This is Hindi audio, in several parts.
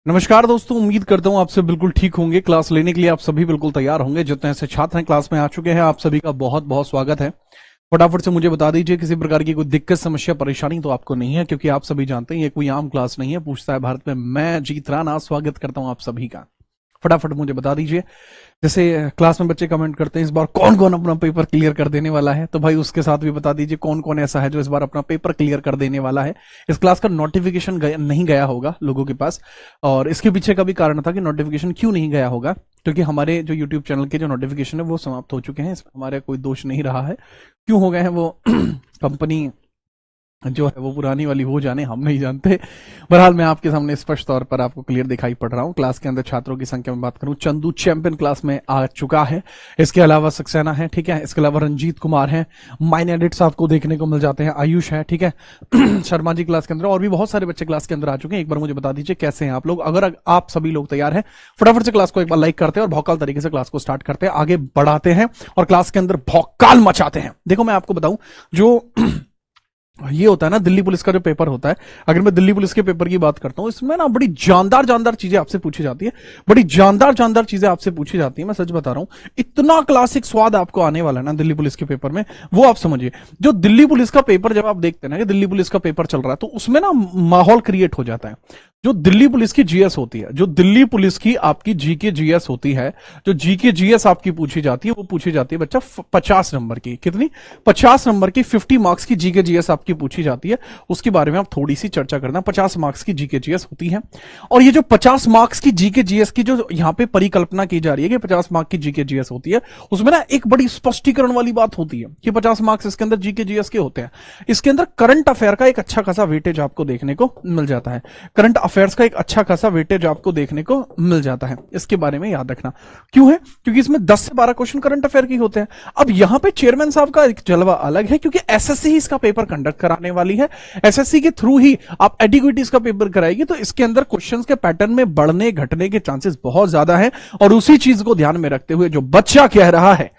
नमस्कार दोस्तों, उम्मीद करता हूं आप सब बिल्कुल ठीक होंगे। क्लास लेने के लिए आप सभी बिल्कुल तैयार होंगे। जितने ऐसे छात्र हैं क्लास में आ चुके हैं, आप सभी का बहुत बहुत स्वागत है। फटाफट से मुझे बता दीजिए किसी प्रकार की कोई दिक्कत, समस्या, परेशानी तो आपको नहीं है, क्योंकि आप सभी जानते हैं ये कोई आम क्लास नहीं है। पूछता है भारत में, मैं जीत राणा स्वागत करता हूं आप सभी का। फटाफट मुझे बता दीजिए, जैसे क्लास में बच्चे कमेंट करते हैं इस बार कौन कौन अपना पेपर क्लियर कर देने वाला है, तो भाई उसके साथ भी बता दीजिए कौन कौन ऐसा है जो इस बार अपना पेपर क्लियर कर देने वाला है। इस क्लास का नोटिफिकेशन नहीं गया होगा लोगों के पास, और इसके पीछे का भी कारण था कि नोटिफिकेशन क्यों नहीं गया होगा, क्योंकि हमारे जो यूट्यूब चैनल के जो नोटिफिकेशन है वो समाप्त हो चुके हैं। इसमें हमारा कोई दोष नहीं रहा है। क्यों हो गए हैं वो कंपनी जो है वो पुरानी वाली, वो जाने, हम नहीं जानते। बहरहाल मैं आपके सामने स्पष्ट तौर पर आपको क्लियर दिखाई पड़ रहा हूं। क्लास के अंदर छात्रों की संख्या में बात करूं, चंदू चैंपियन क्लास में आ चुका है। इसके अलावा सक्सेना है, ठीक है। इसके अलावा रंजीत कुमार है, माइन एडिट्स आपको देखने को मिल जाते हैं, आयुष है, ठीक है। शर्मा जी क्लास के अंदर, और भी बहुत सारे बच्चे क्लास के अंदर आ चुके हैं। एक बार मुझे बता दीजिए कैसे हैं आप लोग। अगर आप सभी लोग तैयार हैं, फटाफट से क्लास को एक बार लाइक करते हैं और भौकाल तरीके से क्लास को स्टार्ट करते हैं, आगे बढ़ाते हैं और क्लास के अंदर भौकाल मचाते हैं। देखो मैं आपको बताऊं, जो ये होता है ना दिल्ली पुलिस का जो पेपर होता है, अगर मैं दिल्ली पुलिस के पेपर की बात करता हूं, इसमें ना बड़ी जानदार जानदार चीजें आपसे पूछी जाती है, बड़ी जानदार जानदार चीजें आपसे पूछी जाती है। मैं सच बता रहा हूं, इतना क्लासिक स्वाद आपको आने वाला है ना दिल्ली पुलिस के पेपर में, वो आप समझिए। जो दिल्ली पुलिस का पेपर जब आप देखते हैं ना कि दिल्ली पुलिस का पेपर चल रहा है, तो उसमें ना माहौल क्रिएट हो जाता है। जो दिल्ली पुलिस की जीएस होती है, जो दिल्ली पुलिस की आपकी जीके जीएस होती है, जो जीके जीएस आपकी पूछी जाती है, वो पूछी जाती है बच्चा 50 नंबर की। कितनी? 50 नंबर की 50 मार्क्स की जीके जीएस आपकी पूछी जाती है। उसके बारे में आप थोड़ी सी चर्चा करना। 50 मार्क्स की जीके जीएस होती है, और ये जो 50 मार्क्स की जीके जीएस की जो यहां पे परिकल्पना की जा रही है कि 50 मार्क्स की जीके जीएस होती है, उसमें ना एक बड़ी स्पष्टीकरण वाली बात होती है कि 50 मार्क्स इसके अंदर जीके जीएस के होते हैं। इसके अंदर करंट अफेयर का एक अच्छा खासा वेटेज आपको देखने को मिल जाता है। करंट अफेयर्स का एक अच्छा खासा वेटेज आपको देखने को मिल जाता है। इसके बारे में याद रखना। क्यों है? क्योंकि इसमें 10 से 12 क्वेश्चन करंट अफेयर के होते हैं। अब यहां पे चेयरमैन साहब का एक जलवा अलग है, क्योंकि एसएससी ही इसका पेपर कंडक्ट कराने वाली है। एसएससी के थ्रू ही आप एडिक्विटीज का पेपर कराएगी, तो इसके अंदर क्वेश्चंस के पैटर्न में बढ़ने घटने के चांसेस बहुत ज्यादा है। और उसी चीज को ध्यान में रखते हुए जो बच्चा कह रहा है,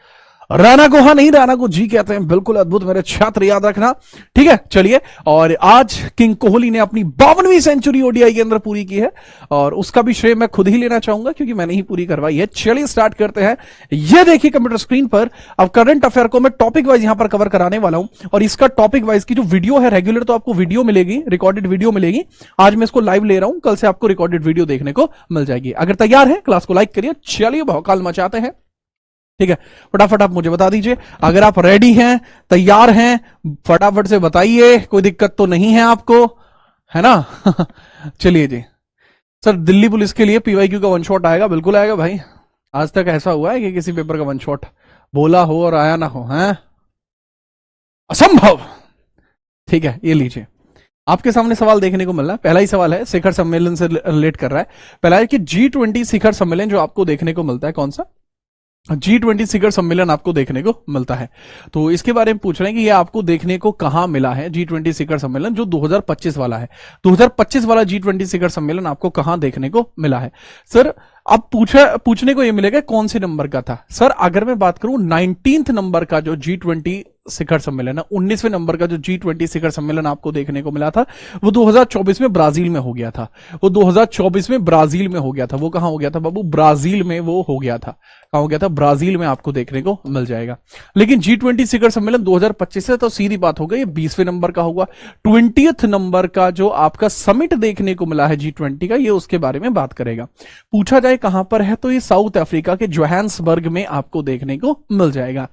राणा को हाँ नहीं, राणा को जी कहते हैं, बिल्कुल अद्भुत मेरे छात्र, याद रखना, ठीक है। चलिए, और आज किंग कोहली ने अपनी 52वीं सेंचुरी ओडीआई के अंदर पूरी की है, और उसका भी श्रेय मैं खुद ही लेना चाहूंगा, क्योंकि मैंने ही पूरी करवाई है। चलिए स्टार्ट करते हैं। ये देखिए कंप्यूटर स्क्रीन पर, अब करंट अफेयर को मैं टॉपिक वाइज यहां पर कवर कराने वाला हूं, और इसका टॉपिक वाइज की जो वीडियो है, रेगुलर तो आपको वीडियो मिलेगी, रिकॉर्डेड वीडियो मिलेगी। आज मैं इसको लाइव ले रहा हूं, कल से आपको रिकॉर्डेड वीडियो देखने को मिल जाएगी। अगर तैयार है, क्लास को लाइक करिए। चलिए भौकाल मचाते हैं, ठीक है। फटाफट आप मुझे बता दीजिए, अगर आप रेडी हैं, तैयार हैं, फटाफट से बताइए। कोई दिक्कत तो नहीं है आपको, है ना? चलिए जी। सर दिल्ली पुलिस के लिए पीवाईक्यू का वन शॉट आएगा? बिल्कुल आएगा भाई। आज तक ऐसा हुआ है कि किसी पेपर का वन शॉट बोला हो और आया ना हो? हैं? असंभव। ठीक है, ये लीजिए, आपके सामने सवाल देखने को मिल रहा है। पहला ही सवाल है, शिखर सम्मेलन से रिलेट कर रहा है। पहला है कि G20 शिखर सम्मेलन जो आपको देखने को मिलता है, कौन सा? G20 शिखर सम्मेलन आपको देखने को मिलता है। तो इसके बारे में पूछ रहे हैं कि ये आपको देखने को कहां मिला है। G20 शिखर सम्मेलन जो 2025 वाला है, 2025 वाला G20 शिखर सम्मेलन आपको कहां देखने को मिला है? सर अब पूछने को ये मिलेगा कौन से नंबर का था। सर अगर मैं बात करूं 19th नंबर का जो G20 शिखर सम्मेलन है, 19वें नंबर का जो G20 शिखर सम्मेलन आपको देखने को मिला था, वो 2024 में ब्राजील में हो गया था। वो 2024 में ब्राजील में हो गया था। वो कहां हो गया था बाबू? ब्राजील में वो हो गया था। कहां हो गया था? ब्राजील में आपको देखने को मिल जाएगा। लेकिन G20 शिखर सम्मेलन 2025 से, तो सीधी बात हो गई 20वें नंबर का होगा। 20th नंबर का जो आपका समिट देखने को मिला है G20 का, ये उसके बारे में बात करेगा। पूछा जाए कहां पर है, तो ये साउथ अफ्रीका के जोहान्सबर्ग में आपको देखने को मिल जाएगा।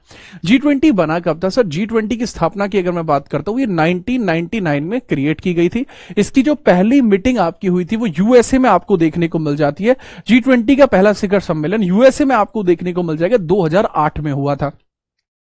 G20 बना कब था? सर G20 की स्थापना की अगर मैं बात करता हूं, ये 1999 में क्रिएट की गई थी। इसकी जो पहली मीटिंग आपकी हुई थी वो यूएसए में आपको देखने को मिल जाती है। G20 का पहला शिखर सम्मेलन यूएसए में आपको देखने को मिल जाएगा, 2008 में हुआ था।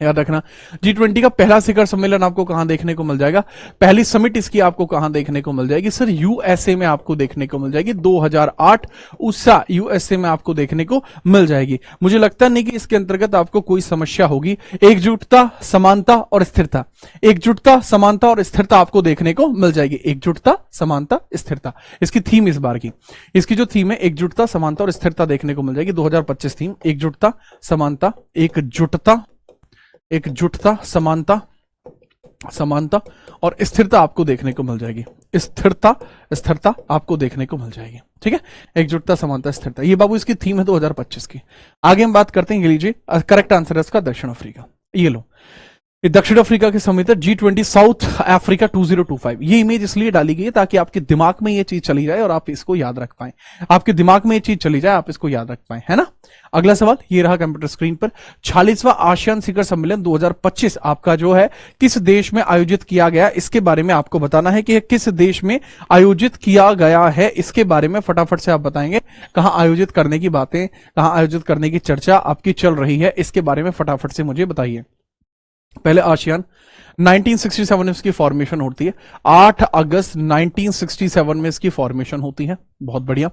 याद रखना, G20 का पहला शिखर सम्मेलन आपको कहां देखने को मिल जाएगा? पहली समिट इसकी आपको कहां देखने को मिल जाएगी? सर यूएसए में आपको देखने को मिल जाएगी। 2008 USA यूएसए में आपको देखने को मिल जाएगी। मुझे लगता नहीं कि इसके अंतर्गत आपको कोई समस्या होगी। एकजुटता, समानता और स्थिरता, एकजुटता, समानता और स्थिरता आपको देखने को मिल जाएगी। एकजुटता, समानता, स्थिरता, इसकी थीम इस बार की, इसकी जो थीम है एकजुटता, समानता और स्थिरता देखने को मिल जाएगी। 2025 थीम एकजुटता, समानता, एकजुटता, एकजुटता, समानता समानता और स्थिरता आपको देखने को मिल जाएगी। स्थिरता स्थिरता आपको देखने को मिल जाएगी। ठीक है, एकजुटता, समानता, स्थिरता, ये बाबू इसकी थीम है 2025 की। आगे हम बात करते हैं, ये लीजिए करेक्ट आंसर है इसका दक्षिण अफ्रीका। ये लो, ये दक्षिण अफ्रीका के समिट G20 साउथ अफ्रीका 2025। ये इमेज इसलिए डाली गई है ताकि आपके दिमाग में ये चीज चली जाए और आप इसको याद रख पाए। आपके दिमाग में ये चीज चली जाए, आप इसको याद रख पाए, है ना। अगला सवाल ये रहा कंप्यूटर स्क्रीन पर। 46वां आसियान शिखर सम्मेलन 2025 आपका जो है किस देश में आयोजित किया गया, इसके बारे में आपको बताना है कि किस देश में आयोजित किया गया है। इसके बारे में फटाफट से आप बताएंगे। कहां आयोजित करने की बातें, कहां आयोजित करने की चर्चा आपकी चल रही है, इसके बारे में फटाफट से मुझे बताइए। पहले आसियान 1967 में इसकी फॉर्मेशन होती है। 8 अगस्त 1967 में इसकी फॉर्मेशन होती है। बहुत बढ़िया।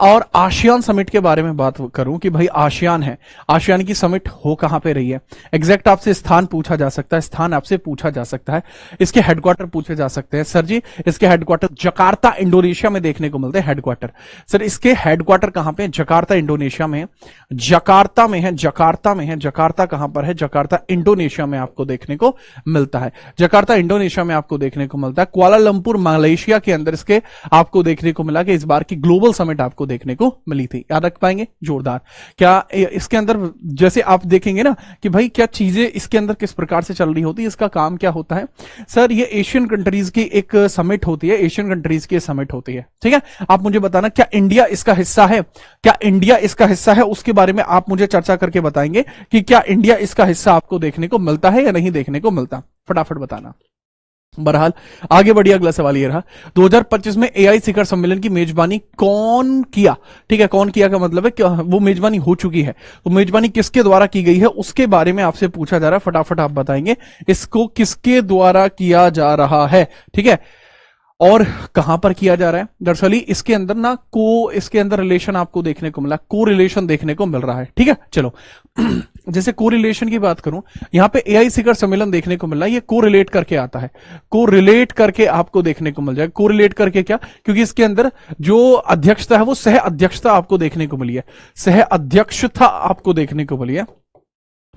और आसियान समिट के बारे में बात करूं कि भाई आसियान है, आसियान की समिट हो कहां पे रही है, एग्जैक्ट आपसे स्थान पूछा जा सकता है, स्थान आपसे पूछा जा सकता है, इसके हेडक्वार्टर पूछे जा सकते हैं। सर जी इसके हेडक्वार्टर जकार्ता इंडोनेशिया में देखने को मिलते हैं हेडक्वार्टर। सर इसके हेडक्वार्टर कहां पे? जकार्ता इंडोनेशिया में है, जकार्ता में है, जकार्ता में है। जकार्ता कहां पर है? जकार्ता इंडोनेशिया में आपको देखने को मिलता है। जकार्ता इंडोनेशिया में आपको देखने को मिलता है। कुआलालंपुर मलेशिया के अंदर इसके आपको देखने को मिला कि इस बार की ग्लोबल समिट आपको देखने को मिली थी। याद रख पाएंगे? जोरदार। क्या इसके अंदर जैसे आप देखेंगे ना कि भाई क्या चीजें इसके अंदर किस प्रकार से चल रही होती है, इसका काम क्या होता है। सर ये एशियन कंट्रीज की एक समिट होती है, एशियन कंट्रीज की समिट होती है। ठीक है, आप मुझे बताना क्या इंडिया इसका हिस्सा है, क्या इंडिया इसका हिस्सा है, उसके बारे में आप मुझे चर्चा करके बताएंगे कि क्या इंडिया इसका हिस्सा आपको देखने को मिलता है या नहीं देखने को मिलता। फटाफट बताना। बहरहाल आगे बढ़िए, अगला सवाल ये रहा 2025 में एआई शिखर सम्मेलन की मेजबानी कौन किया। ठीक है, कौन किया का मतलब है कि वो मेजबानी हो चुकी है, तो मेजबानी किसके द्वारा की गई है उसके बारे में आपसे पूछा जा रहा है। फटाफट आप बताएंगे इसको किसके द्वारा किया जा रहा है। ठीक है, और कहां पर किया जा रहा है। दरअसल इसके अंदर ना इसके अंदर रिलेशन आपको देखने को मिला, को रिलेशन देखने को मिल रहा है। ठीक है, चलो जैसे को रिलेशन की बात करूं, यहां पे एआई शिखर सम्मेलन देखने को मिल रहा है, ये को रिलेट करके आता है, को रिलेट करके आपको देखने को मिल जाएगा। को रिलेट करके क्या, क्योंकि इसके अंदर जो अध्यक्षता है वो सह अध्यक्षता आपको देखने को मिली है, सह अध्यक्षता आपको देखने को मिली है।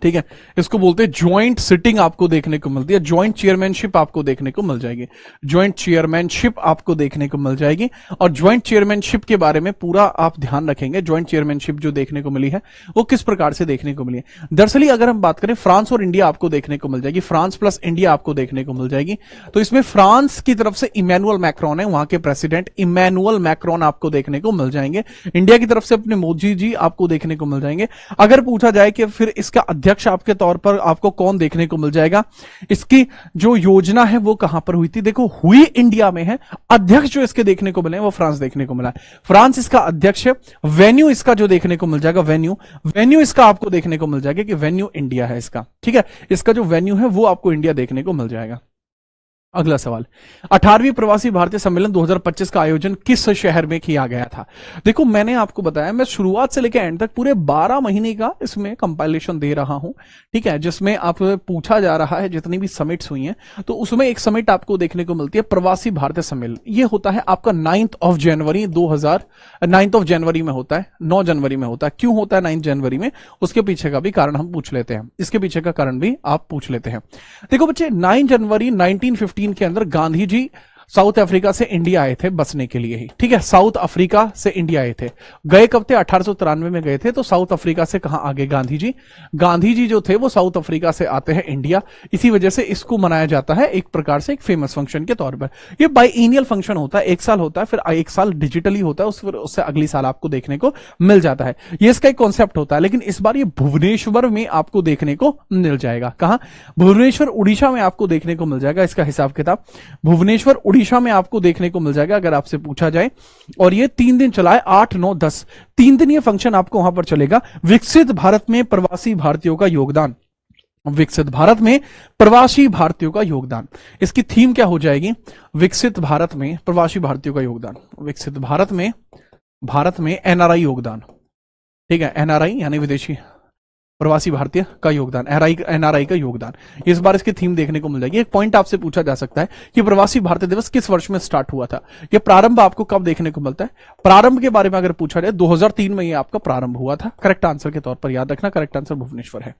ठीक है, इसको बोलते हैं ज्वाइंट सिटिंग आपको देखने को मिलती है, ज्वाइंट चेयरमैनशिप आपको देखने को मिल जाएगी, ज्वाइंट चेयरमैनशिप आपको देखने को मिल जाएगी। और ज्वाइंट चेयरमैनशिप के बारे में पूरा आप ध्यान रखेंगे, ज्वाइंट चेयरमैनशिप जो देखने को मिली है वो किस प्रकार से देखने को मिली है। दरअसल अगर हम बात करें फ्रांस और इंडिया आपको देखने को मिल जाएगी, फ्रांस प्लस इंडिया आपको देखने को मिल जाएगी। तो इसमें फ्रांस की तरफ से इमैनुअल मैक्रोन है, वहां के प्रेसिडेंट इमैनुअल मैक्रोन आपको देखने को मिल जाएंगे। इंडिया की तरफ से अपने मोदी जी आपको देखने को मिल जाएंगे। अगर पूछा जाए कि फिर इसका अध्यक्ष आपके तौर पर आपको कौन देखने को मिल जाएगा, इसकी जो योजना है वो कहां पर हुई थी, देखो हुई इंडिया में है, अध्यक्ष जो इसके देखने को मिले वो फ्रांस देखने को मिला है, फ्रांस इसका अध्यक्ष है। वेन्यू इसका जो देखने को मिल जाएगा, वेन्यू इसका आपको देखने को मिल जाएगा कि वेन्यू इंडिया है इसका। ठीक है, इसका जो वेन्यू है वो आपको इंडिया देखने को मिल जाएगा। अगला सवाल, 18वीं प्रवासी भारतीय सम्मेलन 2025 का आयोजन किस शहर में किया गया था। देखो मैंने आपको बताया, मैं शुरुआत से लेकर एंड तक पूरे 12 महीने का इसमें कंपाइलेशन दे रहा हूं। ठीक है, जिसमें आप पूछा जा रहा है जितनी भी समिट्स हुई हैं, तो उसमें एक समिट आपको देखने को मिलती है प्रवासी भारतीय सम्मेलन। ये होता है आपका 9 जनवरी में होता है, 9 जनवरी में होता है। क्यों होता है 9 जनवरी में, उसके पीछे का भी कारण हम पूछ लेते हैं, इसके पीछे का कारण भी आप पूछ लेते हैं। देखो बच्चे 9 जनवरी 1915 के अंदर गांधी जी साउथ अफ्रीका से इंडिया आए थे बसने के लिए ही। ठीक है, साउथ अफ्रीका से इंडिया आए थे, गए कब थे 1893 में गए थे। तो साउथ अफ्रीका से कहां आ गए गांधी जी, गांधी जी जो थे वो साउथ अफ्रीका से आते हैं इंडिया। इसी वजह से इसको मनाया जाता है एक प्रकार से एक फेमस फंक्शन के तौर पर। ये बाईएनियल फंक्शन होता है, एक साल होता है, फिर एक साल डिजिटली होता है, उससे अगली साल आपको देखने को मिल जाता है। ये इसका एक कॉन्सेप्ट होता है, लेकिन इस बार ये भुवनेश्वर में आपको देखने को मिल जाएगा। कहां? भुवनेश्वर उड़ीसा में आपको देखने को मिल जाएगा। इसका हिसाब किताब भुवनेश्वर उड़ीसा में आपको देखने को मिल जाएगा अगर आपसे पूछा जाए। और ये 3 दिन चला है, 8, 9, 10, 3 दिन ये फंक्शन आपको वहां पर चलेगा। विकसित भारत में प्रवासी भारतीयों का योगदान, विकसित भारत में प्रवासी भारतीयों का योगदान, इसकी थीम क्या हो जाएगी? विकसित भारत में प्रवासी भारतीयों का योगदान, विकसित भारत में एनआरआई योगदान। ठीक है, एनआरआई यानी विदेशी प्रवासी भारतीय का योगदान, एनआरआई का योगदान, इस बार इसकी थीम देखने को मिल जाएगी। एक पॉइंट आपसे पूछा जा सकता है कि प्रवासी भारतीय दिवस किस वर्ष में स्टार्ट हुआ था। यह प्रारंभ आपको कब देखने को मिलता है? प्रारंभ के बारे में अगर पूछा जाए 2003 में यह आपका प्रारंभ हुआ था। करेक्ट आंसर के तौर पर याद रखना, करेक्ट आंसर भुवनेश्वर है।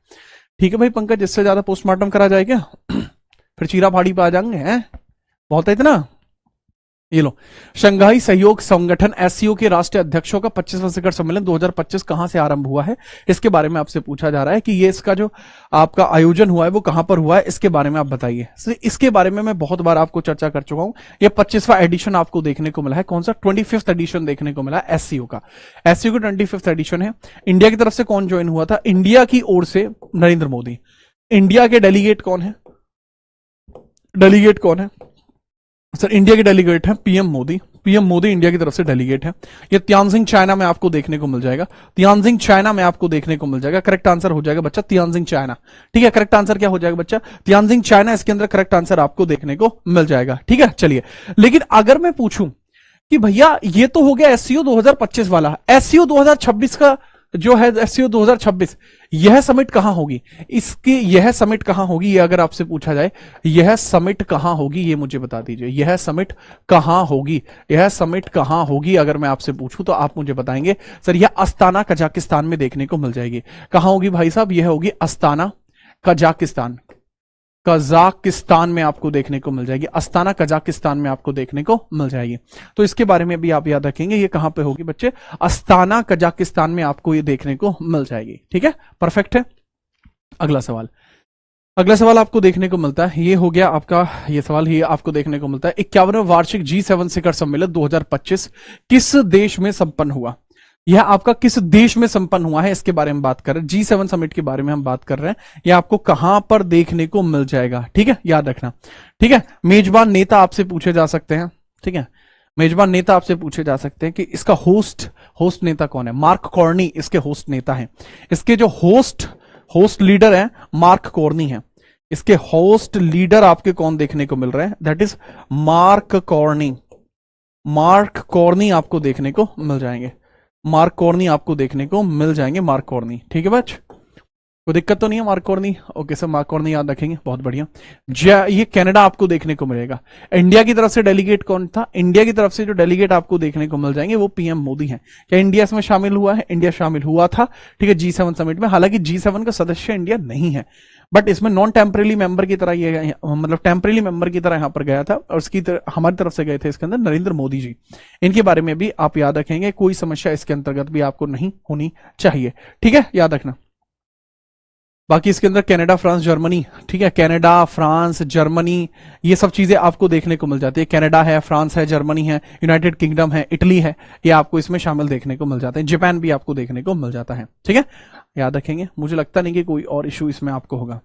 ठीक है भाई पंकज, इससे ज्यादा पोस्टमार्टम करा जाए क्या? फिर चीरा फाड़ी पे आ जाएंगे हैं, बहुत है इतना। ये लो, शंघाई सहयोग संगठन एससीओ के राष्ट्रीय अध्यक्षों का 25वां शिखर सम्मेलन 2025 कहां से आरंभ हुआ है, इसके बारे में आपसे पूछा जा रहा है कि ये इसका जो आपका आयोजन हुआ है वो कहां पर हुआ है, इसके बारे में आप बताइए। इसके बारे में मैं बहुत बार आपको चर्चा कर चुका हूं। ये 25वां एडिशन आपको देखने को मिला है। कौन सा? 25th एडिशन देखने को मिला है एससीओ का। एससीओ का 25th एडिशन है। इंडिया की तरफ से कौन ज्वाइन हुआ था? इंडिया की ओर से नरेंद्र मोदी। इंडिया के डेलीगेट कौन है? डेलीगेट कौन है सर? इंडिया के डेलीगेट है PM Modi. PM Modi India की तरफ से डेलीगेट है। ये तियानजिंग चाइना में आपको देखने को मिल जाएगा। तियानजिंग चाइना में आपको देखने को मिल जाएगा। करेक्ट आंसर हो जाएगा बच्चा तियानजिंग चाइना। ठीक है, करेक्ट आंसर क्या हो जाएगा बच्चा? तियानजिंग चाइना। इसके अंदर करेक्ट आंसर आपको देखने को मिल जाएगा। ठीक है, चलिए। लेकिन अगर मैं पूछूं कि भैया ये तो हो गया एससीओ 2025 वाला, एससीओ 2026 का जो है एससीओ 2026, यह समिट कहां होगी? इसकी यह समिट कहां होगी, ये अगर आपसे पूछा जाए यह समिट कहां होगी, ये मुझे बता दीजिए। यह समिट कहां होगी? यह समिट कहां होगी अगर मैं आपसे पूछूं तो आप मुझे बताएंगे सर यह अस्ताना कजाकिस्तान में देखने को मिल जाएगी। कहां होगी भाई साहब? यह होगी अस्ताना कजाकिस्तान। कजाकिस्तान में आपको देखने को मिल जाएगी। अस्ताना कजाकिस्तान में आपको देखने को मिल जाएगी। तो इसके बारे में भी आप याद रखेंगे, ये कहां पे होगी बच्चे? अस्ताना कजाकिस्तान में आपको ये देखने को मिल जाएगी। ठीक है, परफेक्ट है। अगला सवाल, अगला सवाल आपको देखने को मिलता है, ये हो गया आपका ये सवाल, ही आपको देखने को मिलता है 51वां वार्षिक G7 शिखर सम्मेलन 2025 किस देश में संपन्न हुआ? यह आपका किस देश में संपन्न हुआ है, इसके बारे में बात कर रहे हैं। G7 समिट के बारे में हम बात कर रहे हैं। यह आपको कहां पर देखने को मिल जाएगा? ठीक है, याद रखना। ठीक है, मेजबान नेता आपसे पूछे जा सकते हैं। ठीक है, मेजबान नेता आपसे पूछे जा सकते हैं कि इसका होस्ट नेता कौन है? मार्क कॉर्नी इसके होस्ट नेता हैं। इसके जो होस्ट लीडर है मार्क कॉर्नी है। इसके होस्ट लीडर आपके कौन देखने को मिल रहे हैं? That is mark corny. Mark corny आपको देखने को मिल जाएंगे। मार्क कॉर्नी आपको देखने को मिल जाएंगे। मार्क कॉर्नी, ठीक है बच, कोई दिक्कत तो नहीं है? Mark corny, okay sir, mark corny याद रखेंगे, बहुत बढ़िया। ये कनाडा आपको देखने को मिलेगा। इंडिया की तरफ से डेलीगेट कौन था? इंडिया की तरफ से जो डेलीगेट आपको देखने को मिल जाएंगे वो पीएम मोदी हैं। क्या इंडिया इसमें शामिल हुआ है? इंडिया शामिल हुआ था। ठीक है, G7 समिट में। हालांकि G7 का सदस्य इंडिया नहीं है, बट इसमें नॉन टेम्परेरी मेंबर की तरह ये मतलब टेम्परेरी मेंबर की तरह यहां पर गया था, और उसकी हमारी तरफ से गए थे इसके अंदर नरेंद्र मोदी जी। इनके बारे में भी आप याद रखेंगे, कोई समस्या इसके अंतर्गत भी आपको नहीं होनी चाहिए। ठीक है, याद रखना। बाकी इसके अंदर कनाडा, फ्रांस, जर्मनी, ठीक है, कनाडा, फ्रांस, जर्मनी, ये सब चीजें आपको देखने को मिल जाती है। कनाडा है, फ्रांस है, जर्मनी है, यूनाइटेड किंगडम है, इटली है, ये आपको इसमें शामिल देखने को मिल जाते हैं। जापान भी आपको देखने को मिल जाता है। ठीक है, याद रखेंगे। मुझे लगता नहीं कि कोई और इशू इसमें आपको होगा।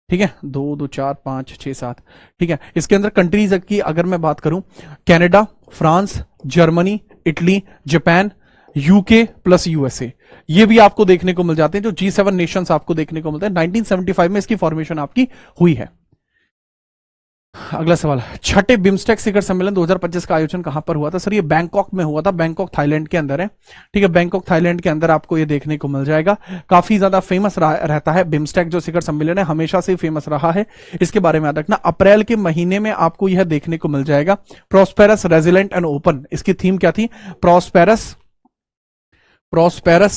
ठीक है, 2 2 4 5 6 7। ठीक है, इसके अंदर कंट्रीज की अगर मैं बात करूं, Canada, France, Germany, Italy, Japan, UK plus USA, ये भी आपको देखने को मिल जाते हैं। जो G7 नेशंस आपको देखने को मिलते हैं। 1975 में इसकी फॉर्मेशन आपकी हुई है। अगला सवाल, छठे बिम्स्टेक शिखर सम्मेलन 2025 का आयोजन कहां पर हुआ था? सर ये बैंकॉक में हुआ था। बैंकॉक थाईलैंड के अंदर है। ठीक है, बैंकॉक थाईलैंड के अंदर आपको ये देखने को मिल जाएगा। काफी ज्यादा फेमस रहता है बिम्स्टेक जो शिखर सम्मेलन है, हमेशा से फेमस रहा है। इसके बारे में याद रखना। अप्रैल के महीने में आपको यह देखने को मिल जाएगा। प्रॉस्पेरस, रेजिलेंट एंड ओपन, इसकी थीम क्या थी? Prosperous,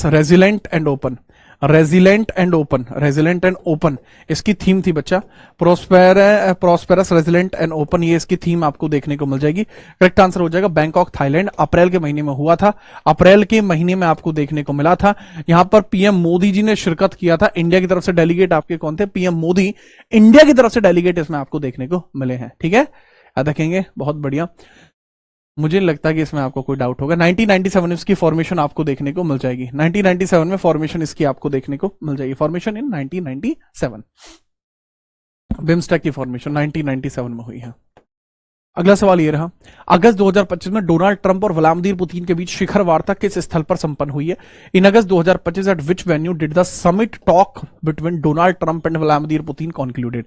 resilient and open, resilient and open, resilient and open इसकी थीम थी बच्चा। प्रॉस्पेरस, रेजिलेंट एंड ओपन, ये इसकी थीम आपको देखने को मिल जाएगी। करेक्ट आंसर हो जाएगा बैंकॉक थाईलैंड। अप्रैल के महीने में हुआ था। अप्रैल के महीने में आपको देखने को मिला था। यहां पर पीएम मोदी जी ने शिरकत किया था। इंडिया की तरफ से डेलीगेट आपके कौन थे? पीएम मोदी इंडिया की तरफ से डेलीगेट इसमें आपको देखने को मिले हैं। ठीक है, याद रखेंगे, बहुत बढ़िया। मुझे लगता है कि इसमें आपको कोई डाउट होगा। 1997 में इसकी फॉर्मेशन आपको देखने को मिल जाएगी। 1997 में फॉर्मेशन इसकी आपको देखने को मिल जाएगी। फॉर्मेशन इन 1997, बिम्स्टेक की फॉर्मेशन 1997 में हुई है। अगला सवाल ये रहा, अगस्त 2025 में डोनाल्ड ट्रंप और व्लादिमीर पुतिन के बीच शिखर वार्ता किस स्थल पर संपन्न हुई है? इन अगस्त 2025 eight which venue did the summit talk between Donald Trump and Vladimir Putin concluded?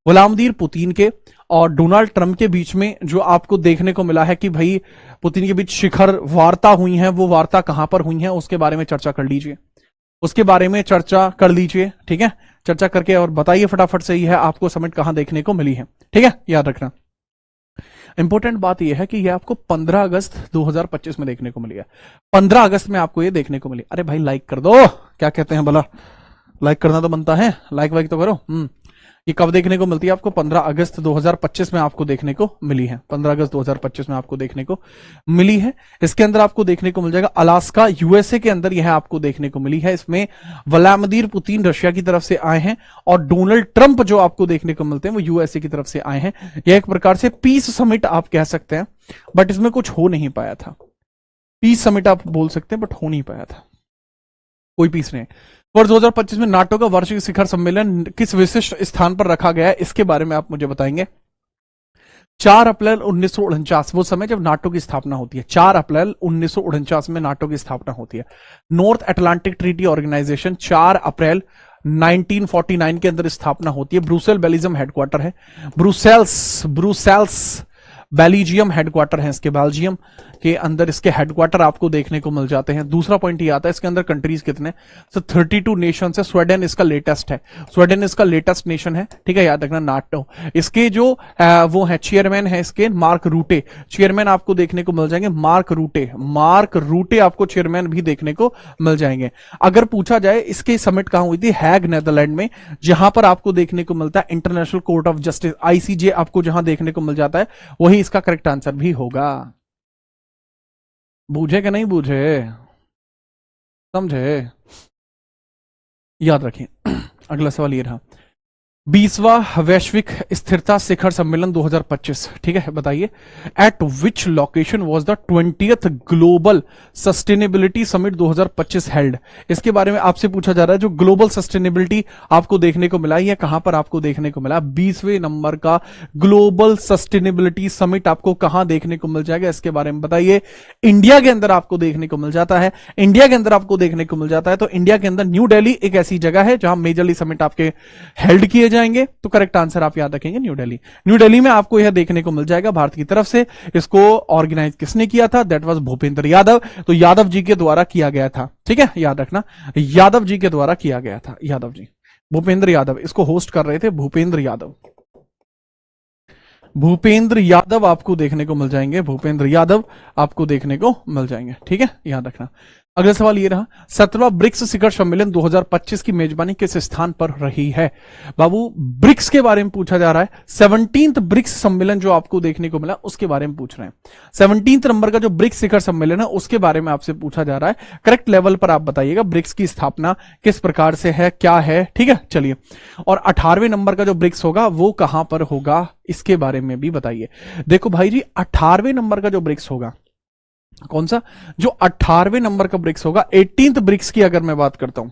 Vladimir Putin के और डोनाल्ड ट्रंप के बीच में जो आपको देखने को मिला है कि भाई पुतिन के बीच शिखर वार्ता हुई है, वो वार्ता कहां पर हुई है, उसके बारे में चर्चा कर लीजिए। उसके बारे में चर्चा कर लीजिए। ठीक है, चर्चा करके और बताइए फटाफट से यह आपको समिट कहां देखने को मिली है। ठीक है, याद रखना। इंपॉर्टेंट बात यह है कि यह आपको 15 अगस्त 2025 में देखने को मिली है। 15 अगस्त में आपको यह देखने को मिली। अरे भाई लाइक कर दो, क्या कहते हैं भला, लाइक करना तो बनता है, लाइक वाइक तो करो। ये कब देखने को मिलती है आपको? 15 अगस्त 2025 में आपको देखने को मिली है। 15 अगस्त 2025 में आपको देखने को मिली है। इसके अंदर आपको देखने को मिल जाएगा अलास्का यूएसए के अंदर, यह आपको देखने को मिली है। इसमें व्लादिमीर पुतिन रशिया की तरफ से आए हैं और डोनाल्ड ट्रंप जो आपको देखने को मिलते हैं वो यूएसए की तरफ से आए हैं। यह एक प्रकार से पीस समिट आप कह सकते हैं, बट इसमें कुछ हो नहीं पाया था। पीस समिट आप बोल सकते हैं, बट हो नहीं पाया था, कोई पीस नहीं। वर्ष 2025 में नाटो का वार्षिक शिखर सम्मेलन किस विशिष्ट स्थान पर रखा गया है, इसके बारे में आप मुझे बताएंगे। 4 अप्रैल 1949, वो समय जब नाटो की स्थापना होती है। 4 अप्रैल 1949 में नाटो की स्थापना होती है। नॉर्थ अटलांटिक ट्रीटी ऑर्गेनाइजेशन 4 अप्रैल 1949 के अंदर स्थापना होती है। ब्रुसेल बेल्जियम हेडक्वार्टर है। ब्रुसेल्स बेल्जियम हेडक्वार्टर है इसके। बेल्जियम के अंदर इसके हेडक्वार्टर आपको देखने को मिल जाते हैं। दूसरा पॉइंट ये आता है इसके अंदर कंट्रीज कितने, तो 32 नेशन है। स्वीडन इसका लेटेस्ट है, स्वीडन इसका लेटेस्ट नेशन है, ठीक है, याद रखना नाटो। इसके जो वो है चेयरमैन है इसके मार्क रूटे, चेयरमैन आपको देखने को मिल जाएंगे मार्क रूटे आपको चेयरमैन भी देखने को मिल जाएंगे। अगर पूछा जाए इसके समिट कहां हुई थी, हैग नेदरलैंड में, जहां पर आपको देखने को मिलता है international court of justice ICJ आपको जहां देखने को मिल जाता है, वही इसका करेक्ट आंसर भी होगा। बूझे कि नहीं बूझे, समझे, याद रखिए। अगला सवाल ये रहा, 20वां वैश्विक स्थिरता शिखर सम्मेलन 2025, ठीक है, बताइए। Eight which location was the 20th global sustainability summit 2025 held, इसके बारे में आपसे पूछा जा रहा है। जो ग्लोबल सस्टेनेबिलिटी आपको देखने को मिला, यह कहां पर आपको देखने को मिला? 20वें नंबर का ग्लोबल सस्टेनेबिलिटी समिट आपको कहां देखने को मिल जाएगा, इसके बारे में बताइए। इंडिया के अंदर आपको देखने को मिल जाता है। इंडिया के अंदर आपको देखने को मिल जाता है, तो इंडिया के अंदर न्यू दिल्ली एक ऐसी जगह है जहां मेजरली समिट आपके हेल्ड किए जाएंगे। तो करेक्ट आंसर आप याद रखेंगे न्यू दिल्ली। न्यू दिल्ली में आपको यह देखने को मिल जाएगा भारत की तरफ से। इसको ऑर्गेनाइज किसने किया था? That was Bhupendra Yadav. तो यादव जी के द्वारा किया गया था, ठीक है, याद रखना, यादव जी के द्वारा किया गया था। यादव जी, भूपेंद्र यादव इसको होस्ट कर रहे थे, भूपेंद्र यादव। भूपेंद्र यादव आपको देखने को मिल जाएंगे, भूपेंद्र यादव आपको देखने को मिल जाएंगे, ठीक है, याद रखना। अगला सवाल ये रहा, 17वां ब्रिक्स शिखर सम्मेलन 2025 की मेजबानी किस स्थान पर रही है? बाबू ब्रिक्स के बारे में पूछा जा रहा है। 17th ब्रिक्स सम्मेलन जो आपको देखने को मिला उसके बारे में पूछ रहे हैं। 17th नंबर का जो ब्रिक्स शिखर सम्मेलन है उसके बारे में आपसे पूछा जा रहा है। करेक्ट लेवल पर आप बताइएगा ब्रिक्स की स्थापना किस प्रकार से है, क्या है, ठीक है, चलिए। और 18वें नंबर का जो ब्रिक्स होगा वो कहां पर होगा, इसके बारे में भी बताइए। देखो भाई जी, 18वें नंबर का जो ब्रिक्स होगा, कौन सा, जो 18वें नंबर का ब्रिक्स होगा, 18th ब्रिक्स की अगर मैं बात करता हूं,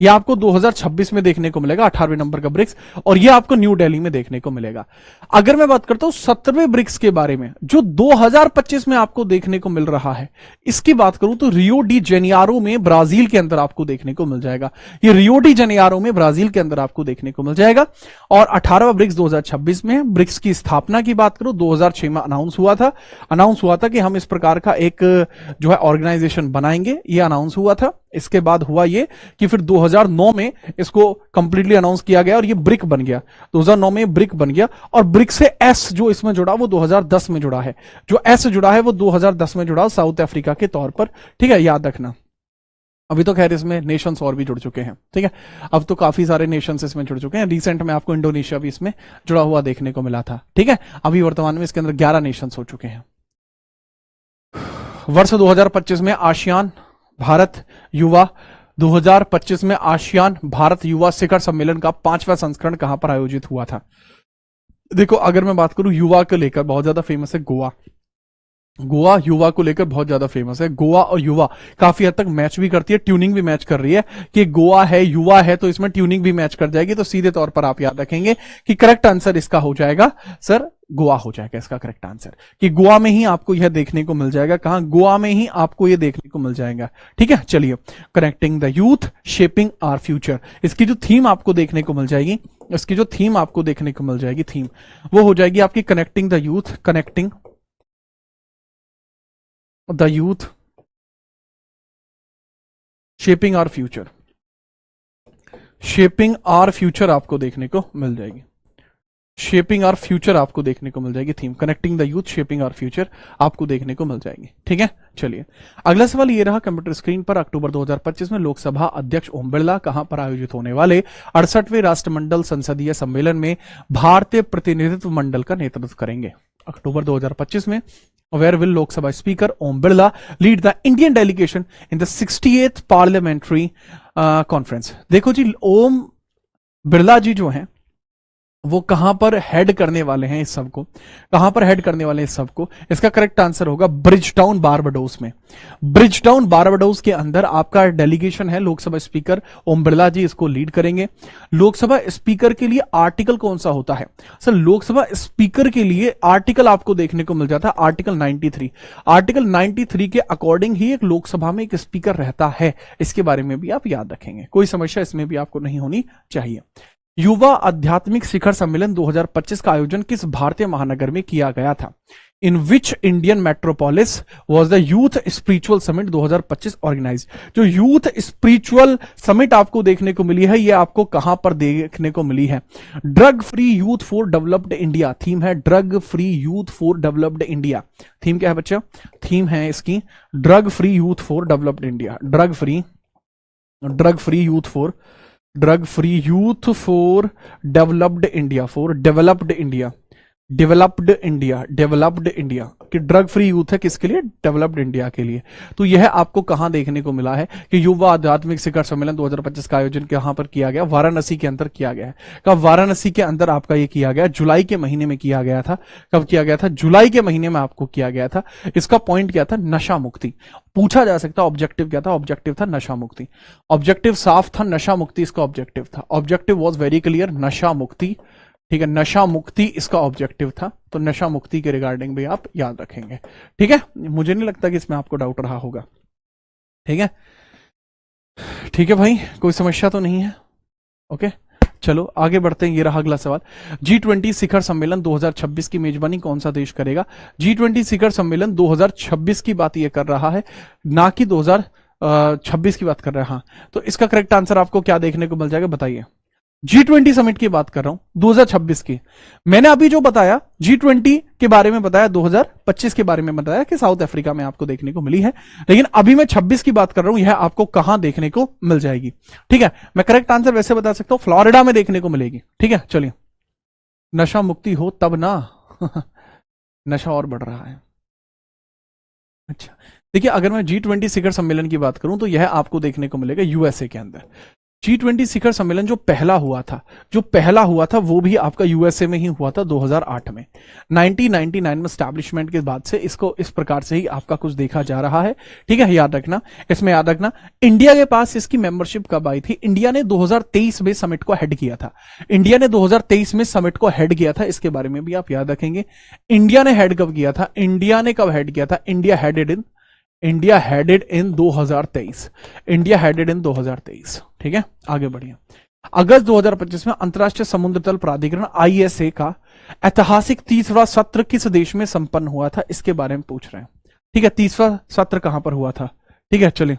यह आपको 2026 में देखने को मिलेगा 18वें नंबर का ब्रिक्स, और यह आपको न्यू दिल्ली में देखने को मिलेगा। अगर मैं बात करता हूं 17वें ब्रिक्स के बारे में, जो 2025 में आपको देखने को मिल रहा है, इसकी बात करूं तो रियो डी जेनियारो में ब्राजील के अंदर आपको देखने को मिल जाएगा। ये रियो डी जेनियारो में ब्राजील के अंदर आपको देखने को मिल जाएगा। और 18वां ब्रिक्स 2026 में। ब्रिक्स की स्थापना की बात करूं 2006 में अनाउंस हुआ था कि हम इस प्रकार का एक जो है ऑर्गेनाइजेशन बनाएंगे, ये अनाउंस हुआ था। इसके बाद हुआ ये कि फिर 2009 में इसको कंप्लीटली अनाउंस किया गया और ये ब्रिक बन गया। 2009 में ब्रिक बन गया, और ब्रिक से एस जो इसमें जुड़ा वो 2010 में जुड़ा है। जो एस जुड़ा है वो 2010 में जुड़ा साउथ अफ्रीका के तौर पर, ठीक है, याद रखना। अभी तो खैर इसमें नेशंस और भी जुड़ चुके हैं, ठीक है, अब तो काफी सारे नेशंस इसमें जुड़ चुके हैं। रिसेंट में आपको इंडोनेशिया भी इसमें जुड़ा हुआ देखने को मिला था, ठीक है। अभी वर्तमान में इसके अंदर 11 नेशंस हो चुके हैं। वर्ष 2025 में आसियान भारत युवा 2025 में आसियान भारत युवा शिखर सम्मेलन का 5वां संस्करण कहां पर आयोजित हुआ था? देखो, अगर मैं बात करूं युवा को लेकर, बहुत ज्यादा फेमस है गोवा। गोवा युवा को लेकर बहुत ज्यादा फेमस है। गोवा और युवा काफी हद तक मैच भी करती है, ट्यूनिंग भी मैच कर रही है कि गोवा है युवा है, तो इसमें ट्यूनिंग भी मैच कर जाएगी। तो सीधे तौर पर आप याद रखेंगे कि करेक्ट आंसर इसका हो जाएगा सर गोवा हो जाएगा इसका करेक्ट आंसर, कि गोवा में ही आपको यह देखने को मिल जाएगा। कहां? गोवा में ही आपको यह देखने को मिल जाएगा, ठीक है। चलिए, connecting the youth shaping our future, इसकी जो थीम आपको देखने को मिल जाएगी, इसकी जो थीम आपको देखने को मिल जाएगी, थीम वो हो जाएगी आपकी connecting the youth, connecting the youth shaping our future, shaping our future आपको देखने को मिल जाएगी। शेपिंग आवर फ्यूचर आपको देखने को मिल जाएगी theme, connecting the youth, shaping our future आपको देखने को मिल जाएगी। ठीक है, चलिए अगला सवाल ये रहा कंप्यूटर स्क्रीन पर। अक्टूबर 2025 में लोकसभा अध्यक्ष ओम बिरला कहां पर आयोजित होने वाले 68वें राष्ट्रमंडल संसदीय सम्मेलन में भारतीय प्रतिनिधित्व मंडल का नेतृत्व करेंगे? अक्टूबर 2025 में where will Lok Sabha speaker Om Birla lead the Indian delegation in the 68th parliamentary conference? देखो जी, ओम बिरला जी जो हैं वो कहां पर हेड करने वाले हैं इस सबको, कहां पर हेड करने वाले हैं इस सबको? इसका करेक्ट आंसर होगा ब्रिजटाउन बारबाडोस में। ब्रिजटाउन बारबाडोस के अंदर आपका डेलीगेशन है, लोकसभा स्पीकर ओम बिरला जी इसको लीड करेंगे। लोकसभा स्पीकर के लिए आर्टिकल कौन सा होता है सर? लोकसभा स्पीकर के लिए आर्टिकल आपको देखने को मिल जाता है आर्टिकल 93। आर्टिकल 93 के अकॉर्डिंग ही एक लोकसभा में एक स्पीकर रहता है। इसके बारे में भी आप याद रखेंगे, कोई समस्या इसमें भी आपको नहीं होनी चाहिए। युवा आध्यात्मिक शिखर सम्मेलन 2025 का आयोजन किस भारतीय महानगर में किया गया था? In which Indian metropolis was the youth spiritual summit 2025 organise? जो यूथ स्पिरिचुअल समिट आपको देखने को मिली है, ये आपको कहां पर देखने को मिली है? Drug free youth for developed India theme है, drug free youth for developed India. Theme क्या है बच्चा? थीम है इसकी drug free youth for developed India. Drug free youth for developed India, for developed India, developed India कि ड्रग फ्री यूथ है किसके लिए? डेवलप्ड इंडिया के लिए। तो यह आपको कहां देखने को मिला है कि युवा आध्यात्मिक शिखर सम्मेलन 2025 का आयोजन कहां पर किया गया? वाराणसी के अंदर किया गया है। कब? वाराणसी के अंदर आपका ये किया गया, जुलाई के महीने में किया गया था। कब किया गया था? जुलाई के महीने में आपको किया गया था। इसका पॉइंट क्या था? नशा मुक्ति। पूछा जा सकता ऑब्जेक्टिव क्या था? ऑब्जेक्टिव था नशा मुक्ति। ऑब्जेक्टिव साफ था, नशा मुक्ति इसका ऑब्जेक्टिव था। ऑब्जेक्टिव वॉज वेरी क्लियर, नशा मुक्ति। ठीक है, नशा मुक्ति इसका ऑब्जेक्टिव था। तो नशा मुक्ति के रिगार्डिंग भी आप याद रखेंगे। ठीक है, मुझे नहीं लगता कि इसमें आपको डाउट रहा होगा। ठीक है, ठीक है भाई, कोई समस्या तो नहीं है? ओके, चलो आगे बढ़ते हैं। ये रहा अगला सवाल। G20 शिखर सम्मेलन 2026 की मेजबानी कौन सा देश करेगा? G20 शिखर सम्मेलन 2026 की बात ये कर रहा है, ना कि 2026 की बात कर रहा है। हाँ, तो इसका करेक्ट आंसर आपको क्या देखने को मिल जाएगा बताइए? G20 समिट की बात कर रहा हूं 2026 की। मैंने अभी जो बताया G20 के बारे में बताया, 2025 के बारे में बताया कि साउथ अफ्रीका में आपको देखने को मिली है, लेकिन अभी मैं 26 की बात कर रहा हूं, यह आपको कहां देखने को मिल जाएगी? ठीक है, मैं करेक्ट आंसर वैसे बता सकता हूं, फ्लोरिडा में देखने को मिलेगी। ठीक है, चलिए, नशा मुक्ति हो तब ना नशा और बढ़ रहा है। अच्छा, देखिए, अगर मैं G20 शिखर सम्मेलन की बात करूं तो यह आपको देखने को मिलेगा यूएसए के अंदर। G20 शिखर सम्मेलन जो पहला हुआ था वो भी आपका यूएसए में ही हुआ था 2008 में। 1999 में स्टैब्लिशमेंट के बाद से इसको इस प्रकार से ही आपका कुछ देखा जा रहा है। ठीक है, याद रखना, इसमें याद रखना इंडिया के पास इसकी मेंबरशिप कब आई थी? इंडिया ने 2023 में समिट को हेड किया था। इंडिया ने 2023 में समिट को हेड किया था, इसके बारे में भी आप याद रखेंगे। इंडिया ने हेड कब किया था? इंडिया ने कब हेड किया था? इंडिया हेडेड इन 2023। इंडिया हेडेड इन 2023। ठीक है, आगे बढ़िए। अगस्त 2025 में अंतरराष्ट्रीय समुद्र तल प्राधिकरण ISA का ऐतिहासिक 30वां सत्र किस देश में संपन्न हुआ था? इसके बारे में पूछ रहे हैं। ठीक है, 30वां सत्र कहां पर हुआ था? ठीक है, चलिए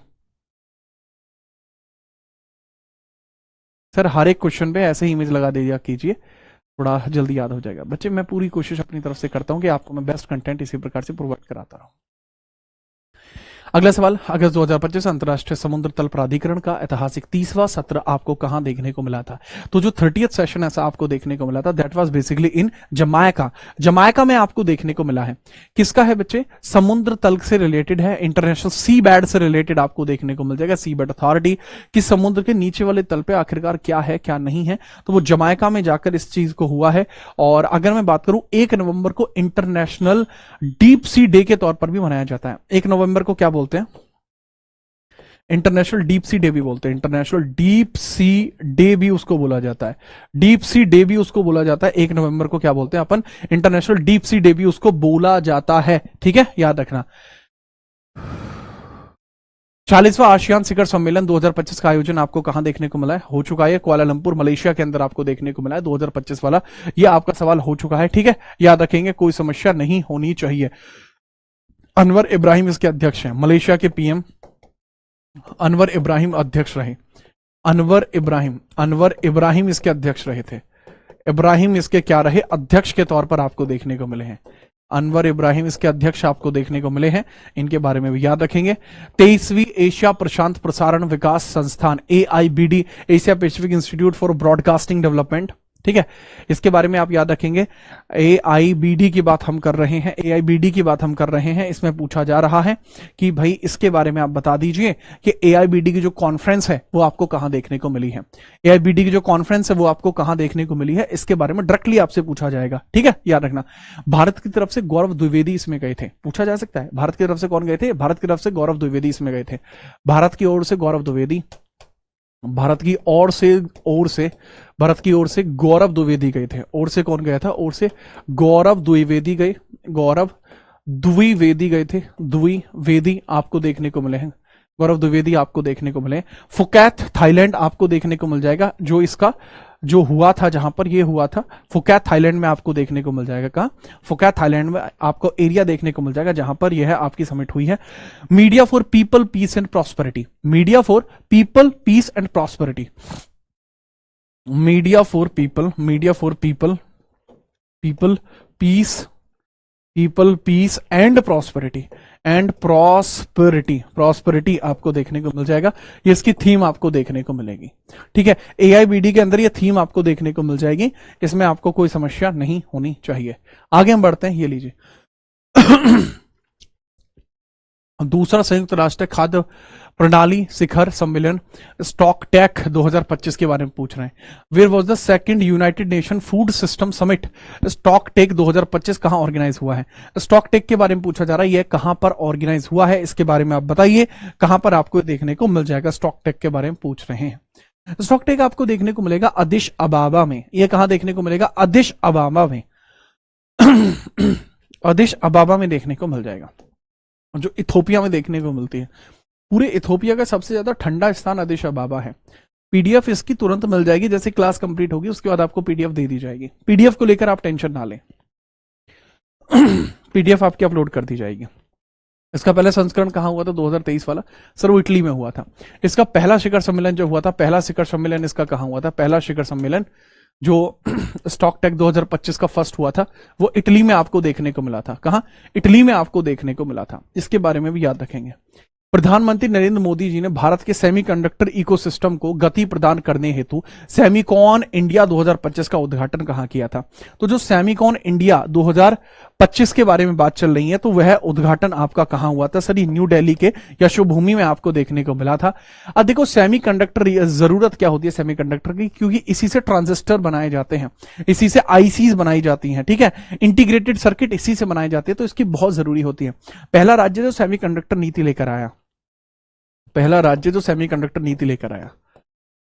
सर, हर एक क्वेश्चन पे ऐसे ही इमेज लगा दिया कीजिए, थोड़ा जल्दी याद हो जाएगा। बच्चे, मैं पूरी कोशिश अपनी तरफ से करता हूं कि आपको मैं बेस्ट कंटेंट इसी प्रकार से प्रोवाइड कराता रहूं। अगला सवाल, अगस्त 2025 अंतरराष्ट्रीय समुद्र तल प्राधिकरण का ऐतिहासिक 30वां सत्र आपको कहां देखने को मिला था? तो जो 30th सेशन ऐसा आपको देखने को मिला था, that was basically in Jamaica में आपको देखने को मिला है। किसका है बच्चे? समुद्र तल से रिलेटेड है, इंटरनेशनल सी बैड से रिलेटेड आपको देखने को मिल जाएगा। सी बैड अथॉरिटी कि समुद्र के नीचे वाले तल पे आखिरकार क्या है क्या नहीं है, तो वो जमाइका में जाकर इस चीज को हुआ है। और अगर मैं बात करूं, 1 नवंबर को इंटरनेशनल डीप सी डे के तौर पर भी मनाया जाता है। 1 नवंबर को क्या बोलते हैं? इंटरनेशनल डीप सी डे भी बोलते हैं। इंटरनेशनल डीप सी डे भी उसको बोला जाता है। डीप सी डे भी उसको बोला जाता है। 1 नवंबर को क्या बोलते हैं अपन? इंटरनेशनल डीप सी डे भी उसको बोला जाता है। ठीक है, याद रखना। 40वां आसियान शिखर सम्मेलन 2025 का आयोजन आपको कहां देखने को मिला है? हो चुका है कुआलालंपुर मलेशिया के अंदर आपको देखने को मिला है 2025 वाला। यह आपका सवाल हो चुका है। ठीक है, याद रखेंगे, कोई समस्या नहीं होनी चाहिए। अनवर इब्राहिम इसके अध्यक्ष हैं। मलेशिया के PM अनवर इब्राहिम अध्यक्ष रहे। अनवर इब्राहिम इसके अध्यक्ष रहे थे। इब्राहिम इसके क्या रहे, अध्यक्ष के तौर पर आपको देखने को मिले हैं। अनवर इब्राहिम इसके अध्यक्ष आपको देखने को मिले हैं, इनके बारे में भी याद रखेंगे। 23वीं एशिया प्रशांत प्रसारण विकास संस्थान AIBD, Asia Pacific institute for broadcasting development, ठीक है, इसके बारे में आप याद रखेंगे। AIBD की बात हम कर रहे हैं, AIBD की बात हम कर रहे हैं। इसमें पूछा जा रहा है कि भाई इसके बारे में आप बता दीजिए कि AIBD की जो कॉन्फ्रेंस है वो आपको कहां देखने को मिली है। AIBD की जो कॉन्फ्रेंस है वो आपको कहां देखने को मिली है, इसके बारे में डायरेक्टली आपसे पूछा जाएगा, ठीक है, याद रखना। भारत की तरफ से गौरव द्विवेदी इसमें गए थे, पूछा जा सकता है। भारत की तरफ से कौन गए थे, भारत की तरफ से गौरव द्विवेदी इसमें गए थे। भारत की ओर से गौरव द्विवेदी, भारत की ओर से गौरव द्विवेदी गए थे। और से कौन गया था, और से गौरव द्विवेदी गए, गौरव द्विवेदी गए थे। द्विवेदी आपको देखने को मिले हैं, गौरव द्विवेदी आपको देखने को मिले। फुकेत थाईलैंड आपको देखने को मिल जाएगा, जो इसका जो हुआ था, जहां पर ये हुआ था फुकेत थाईलैंड में आपको देखने को मिल जाएगा। कहां, फुकेत थाईलैंड में आपको एरिया देखने को मिल जाएगा जहां पर यह आपकी समिट हुई है। Media for people peace and prosperity, media for people peace and prosperity, media for people peace and prosperity आपको देखने को मिल जाएगा। ये इसकी थीम आपको देखने को मिलेगी, ठीक है। AIBD के अंदर ये थीम आपको देखने को मिल जाएगी, इसमें आपको कोई समस्या नहीं होनी चाहिए। आगे हम बढ़ते हैं, ये लीजिए। दूसरा संयुक्त राष्ट्र खाद्य प्रणाली शिखर सम्मेलन स्टॉकटेक 2025 के बारे में पूछ रहे हैं। Where was the second United Nation food system summit stocktake 2025 कहां ऑर्गेनाइज हुआ है। स्टॉकटेक के बारे में पूछा जा रहा है, यह कहां पर ऑर्गेनाइज हुआ है, इसके बारे में आप बताइए, कहां पर आपको देखने को मिल जाएगा। स्टॉकटेक के बारे में पूछ रहे हैं। स्टॉकटेक आपको देखने को मिलेगा अदिश अबाबा में। यह कहां देखने को मिलेगा, अदिश अबाबा में अदिश अबाबा में देखने को मिल जाएगा, जो इथोपिया में देखने को मिलती है। पूरे इथोपिया का सबसे ज्यादा ठंडा स्थान अदिश अबाबा है। PDF इसकी तुरंत मिल जाएगी, जैसे क्लास कंप्लीट होगी उसके बाद आपको PDF दे दी जाएगी। PDF को लेकर आप टेंशन ना लें, PDF आपकी अपलोड कर दी जाएगी। इसका पहला संस्करण कहां हुआ था, 2023 वाला, सर वो इटली में हुआ था। इसका पहला शिखर सम्मेलन जो हुआ था, पहला शिखर सम्मेलन इसका कहां हुआ था, पहला शिखर सम्मेलन जो स्टॉकटेक 2025 का फर्स्ट हुआ था वो इटली में आपको देखने को मिला था। कहां, इटली में आपको देखने को मिला था। इसके बारे में भी याद रखेंगे। प्रधानमंत्री नरेंद्र मोदी जी ने भारत के सेमीकंडक्टर इकोसिस्टम को गति प्रदान करने हेतु सेमीकॉन इंडिया 2025 का उद्घाटन कहां किया था। तो जो सेमीकॉन इंडिया 2025 के बारे में बात चल रही है, तो वह उद्घाटन आपका कहां हुआ था, सर न्यू दिल्ली के यशोभूमि में आपको देखने को मिला था। अब देखो सेमीकंडक्टर जरूरत क्या होती है सेमीकंडक्टर की, क्योंकि इसी से ट्रांजिस्टर बनाए जाते हैं, इसी से आईसीज बनाई जाती हैं, ठीक है, इंटीग्रेटेड सर्किट इसी से बनाए जाते हैं, तो इसकी बहुत जरूरी होती है। पहला राज्य जो सेमीकंडक्टर नीति लेकर आया, पहला राज्य जो सेमीकंडक्टर नीति लेकर आया,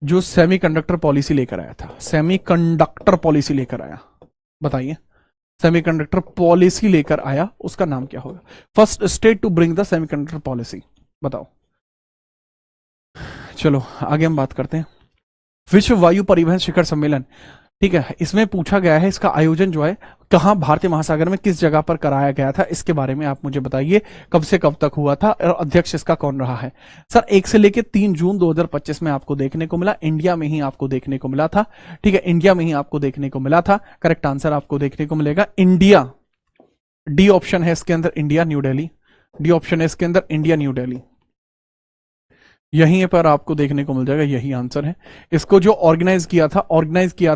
जो सेमीकंडक्टर पॉलिसी लेकर आया था, सेमीकंडक्टर पॉलिसी लेकर आया, बताइए, सेमीकंडक्टर पॉलिसी लेकर आया, उसका नाम क्या होगा। First state to bring the semiconductor policy, बताओ। चलो आगे हम बात करते हैं। विश्व वायु परिवहन शिखर सम्मेलन, ठीक है, इसमें पूछा गया है इसका आयोजन जो है कहां, भारतीय महासागर में किस जगह पर कराया गया था, इसके बारे में आप मुझे बताइए, कब से कब तक हुआ था और अध्यक्ष इसका कौन रहा है। सर 1 से लेकर 3 जून 2025 में आपको देखने को मिला, इंडिया में ही आपको देखने को मिला था, ठीक है, इंडिया में ही आपको देखने को मिला था। करेक्ट आंसर आपको देखने को मिलेगा इंडिया, डी ऑप्शन है इसके अंदर, India new Delhi, D option है इसके अंदर, इंडिया न्यू दिल्ली, यहीं पर आपको देखने को मिल जाएगा, यही आंसर है। इसको जो ऑर्गेनाइज किया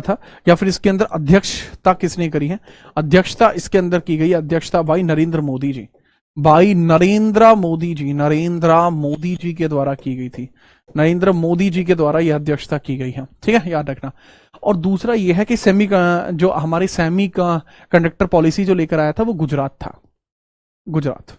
था या फिर इसके अंदर अध्यक्षता किसने करी है, अध्यक्षता इसके अंदर की गई, अध्यक्षता भाई नरेंद्र मोदी जी, भाई नरेंद्र मोदी जी के द्वारा की गई थी, नरेंद्र मोदी जी के द्वारा यह अध्यक्षता की गई है, ठीक है, याद रखना। और दूसरा यह है कि जो हमारी सेमी कंडक्टर पॉलिसी जो लेकर आया था वो गुजरात था, गुजरात।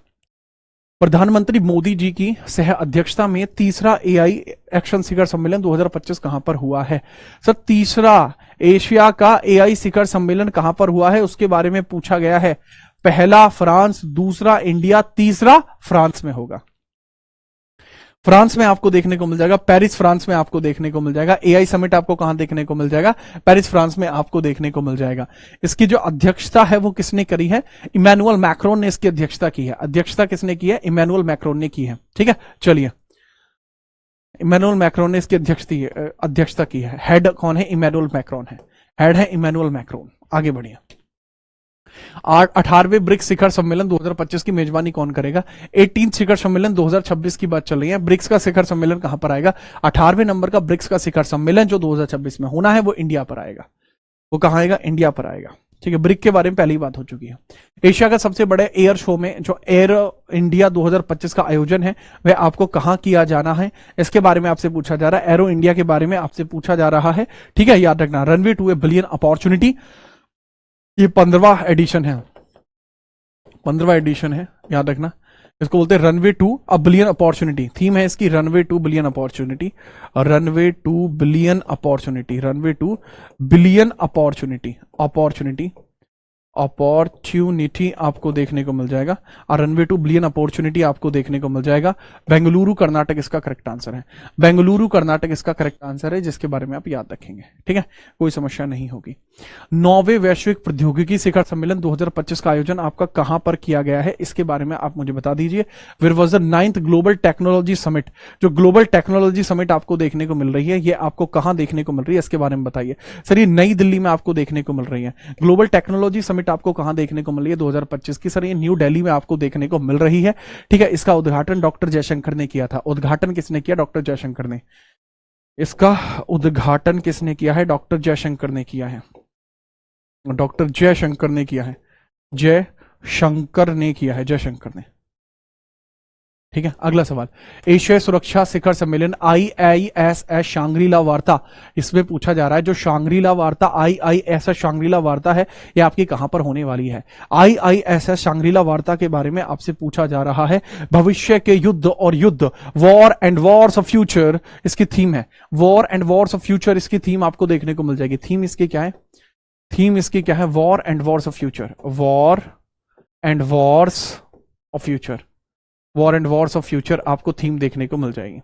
प्रधानमंत्री मोदी जी की सह अध्यक्षता में तीसरा AI एक्शन शिखर सम्मेलन 2025 कहां पर हुआ है। सर तीसरा एशिया का AI शिखर सम्मेलन कहां पर हुआ है, उसके बारे में पूछा गया है। पहला फ्रांस, दूसरा इंडिया, तीसरा फ्रांस में होगा, फ्रांस में आपको देखने को मिल जाएगा, पेरिस फ्रांस में आपको देखने को मिल जाएगा। AI समिट आपको कहां देखने को मिल जाएगा, पेरिस फ्रांस में आपको देखने को मिल जाएगा। इसकी जो अध्यक्षता है वो किसने करी है, इमैनुअल मैक्रोन ने इसकी अध्यक्षता की है, अध्यक्षता किसने की है, इमैनुअल मैक्रोन ने की है, ठीक है। चलिए, इमैनुअल मैक्रोन ने इसकी अध्यक्षता की है, हेड कौन है, इमैनुअल मैक्रोन है, हेड है इमैनुअल मैक्रोन। आगे बढ़िए। 18वें ब्रिक्स शिखर सम्मेलन 2025 की मेजबानी कौन करेगा? 18 शिखर सम्मेलन 2026 की बात चल रही है। ब्रिक्स का शिखर सम्मेलन कहां पर आएगा? 18वें नंबर का ब्रिक्स का शिखर सम्मेलन जो 2026 में होना है वो इंडिया पर आएगा। वो कहां आएगा? इंडिया पर आएगा। ठीक है, ब्रिक के बारे में पहली बात हो चुकी है। एशिया का सबसे बड़े एयर शो में जो एयर इंडिया 2025 का आयोजन है वह आपको कहां किया जाना है, इसके बारे में आपसे पूछा जा रहा है। एरो इंडिया के बारे में आपसे पूछा जा रहा है। ठीक है, याद रखना, runway to a billion opportunity, ये 15वां एडिशन है। 15वां एडिशन है, याद रखना। इसको बोलते हैं runway to a billion opportunity. Theme है इसकी runway to billion opportunity, runway to billion opportunity, runway to billion opportunity, opportunity आपको देखने को मिल जाएगा। और रनवे टू बिलियन अपॉर्चुनिटी आपको देखने को मिल जाएगा। बेंगलुरु कर्नाटक इसका करेक्ट आंसर है। बेंगलुरु कर्नाटक इसका करेक्ट आंसर है, जिसके बारे में आप याद रखेंगे। ठीक है, कोई समस्या नहीं होगी। 9वें वैश्विक प्रौद्योगिकी शिखर सम्मेलन 2025 का आयोजन आपका कहां पर किया गया है, इसके बारे में आप मुझे बता दीजिए। Where was the 9th global technology summit, जो ग्लोबल टेक्नोलॉजी समिट आपको देखने को मिल रही है, ये आपको कहां देखने को मिल रही है, इसके बारे में बताइए। सर ये नई दिल्ली में आपको देखने को मिल रही है। ग्लोबल टेक्नोलॉजी समिट आपको कहां देखने को मिल रही है? 2025 की। सर ये न्यू दिल्ली में आपको देखने को मिल रही है। ठीक है, इसका उद्घाटन डॉक्टर जयशंकर ने किया था। उद्घाटन किसने किया? डॉक्टर जयशंकर ने। इसका उद्घाटन किसने किया है? डॉक्टर जयशंकर ने किया है। डॉक्टर जयशंकर ने किया है। जयशंकर ने किया है, जयशंकर ने। ठीक है, अगला सवाल। एशिया सुरक्षा शिखर सम्मेलन IISS शांग्रीला वार्ता, इसमें पूछा जा रहा है जो शांग्रीला वार्ता IISS शांग्रीला वार्ता है, ये आपकी कहां पर होने वाली है? IISS शांग्रीला वार्ता के बारे में आपसे पूछा जा रहा है। भविष्य के युद्ध और युद्ध, war and Wars of future इसकी थीम है। War and Wars of future इसकी थीम आपको देखने को मिल जाएगी। थीम इसकी क्या है? थीम इसकी क्या है? War and Wars of future, war and Wars of future, war and Wars of future आपको थीम देखने को मिल जाएगी।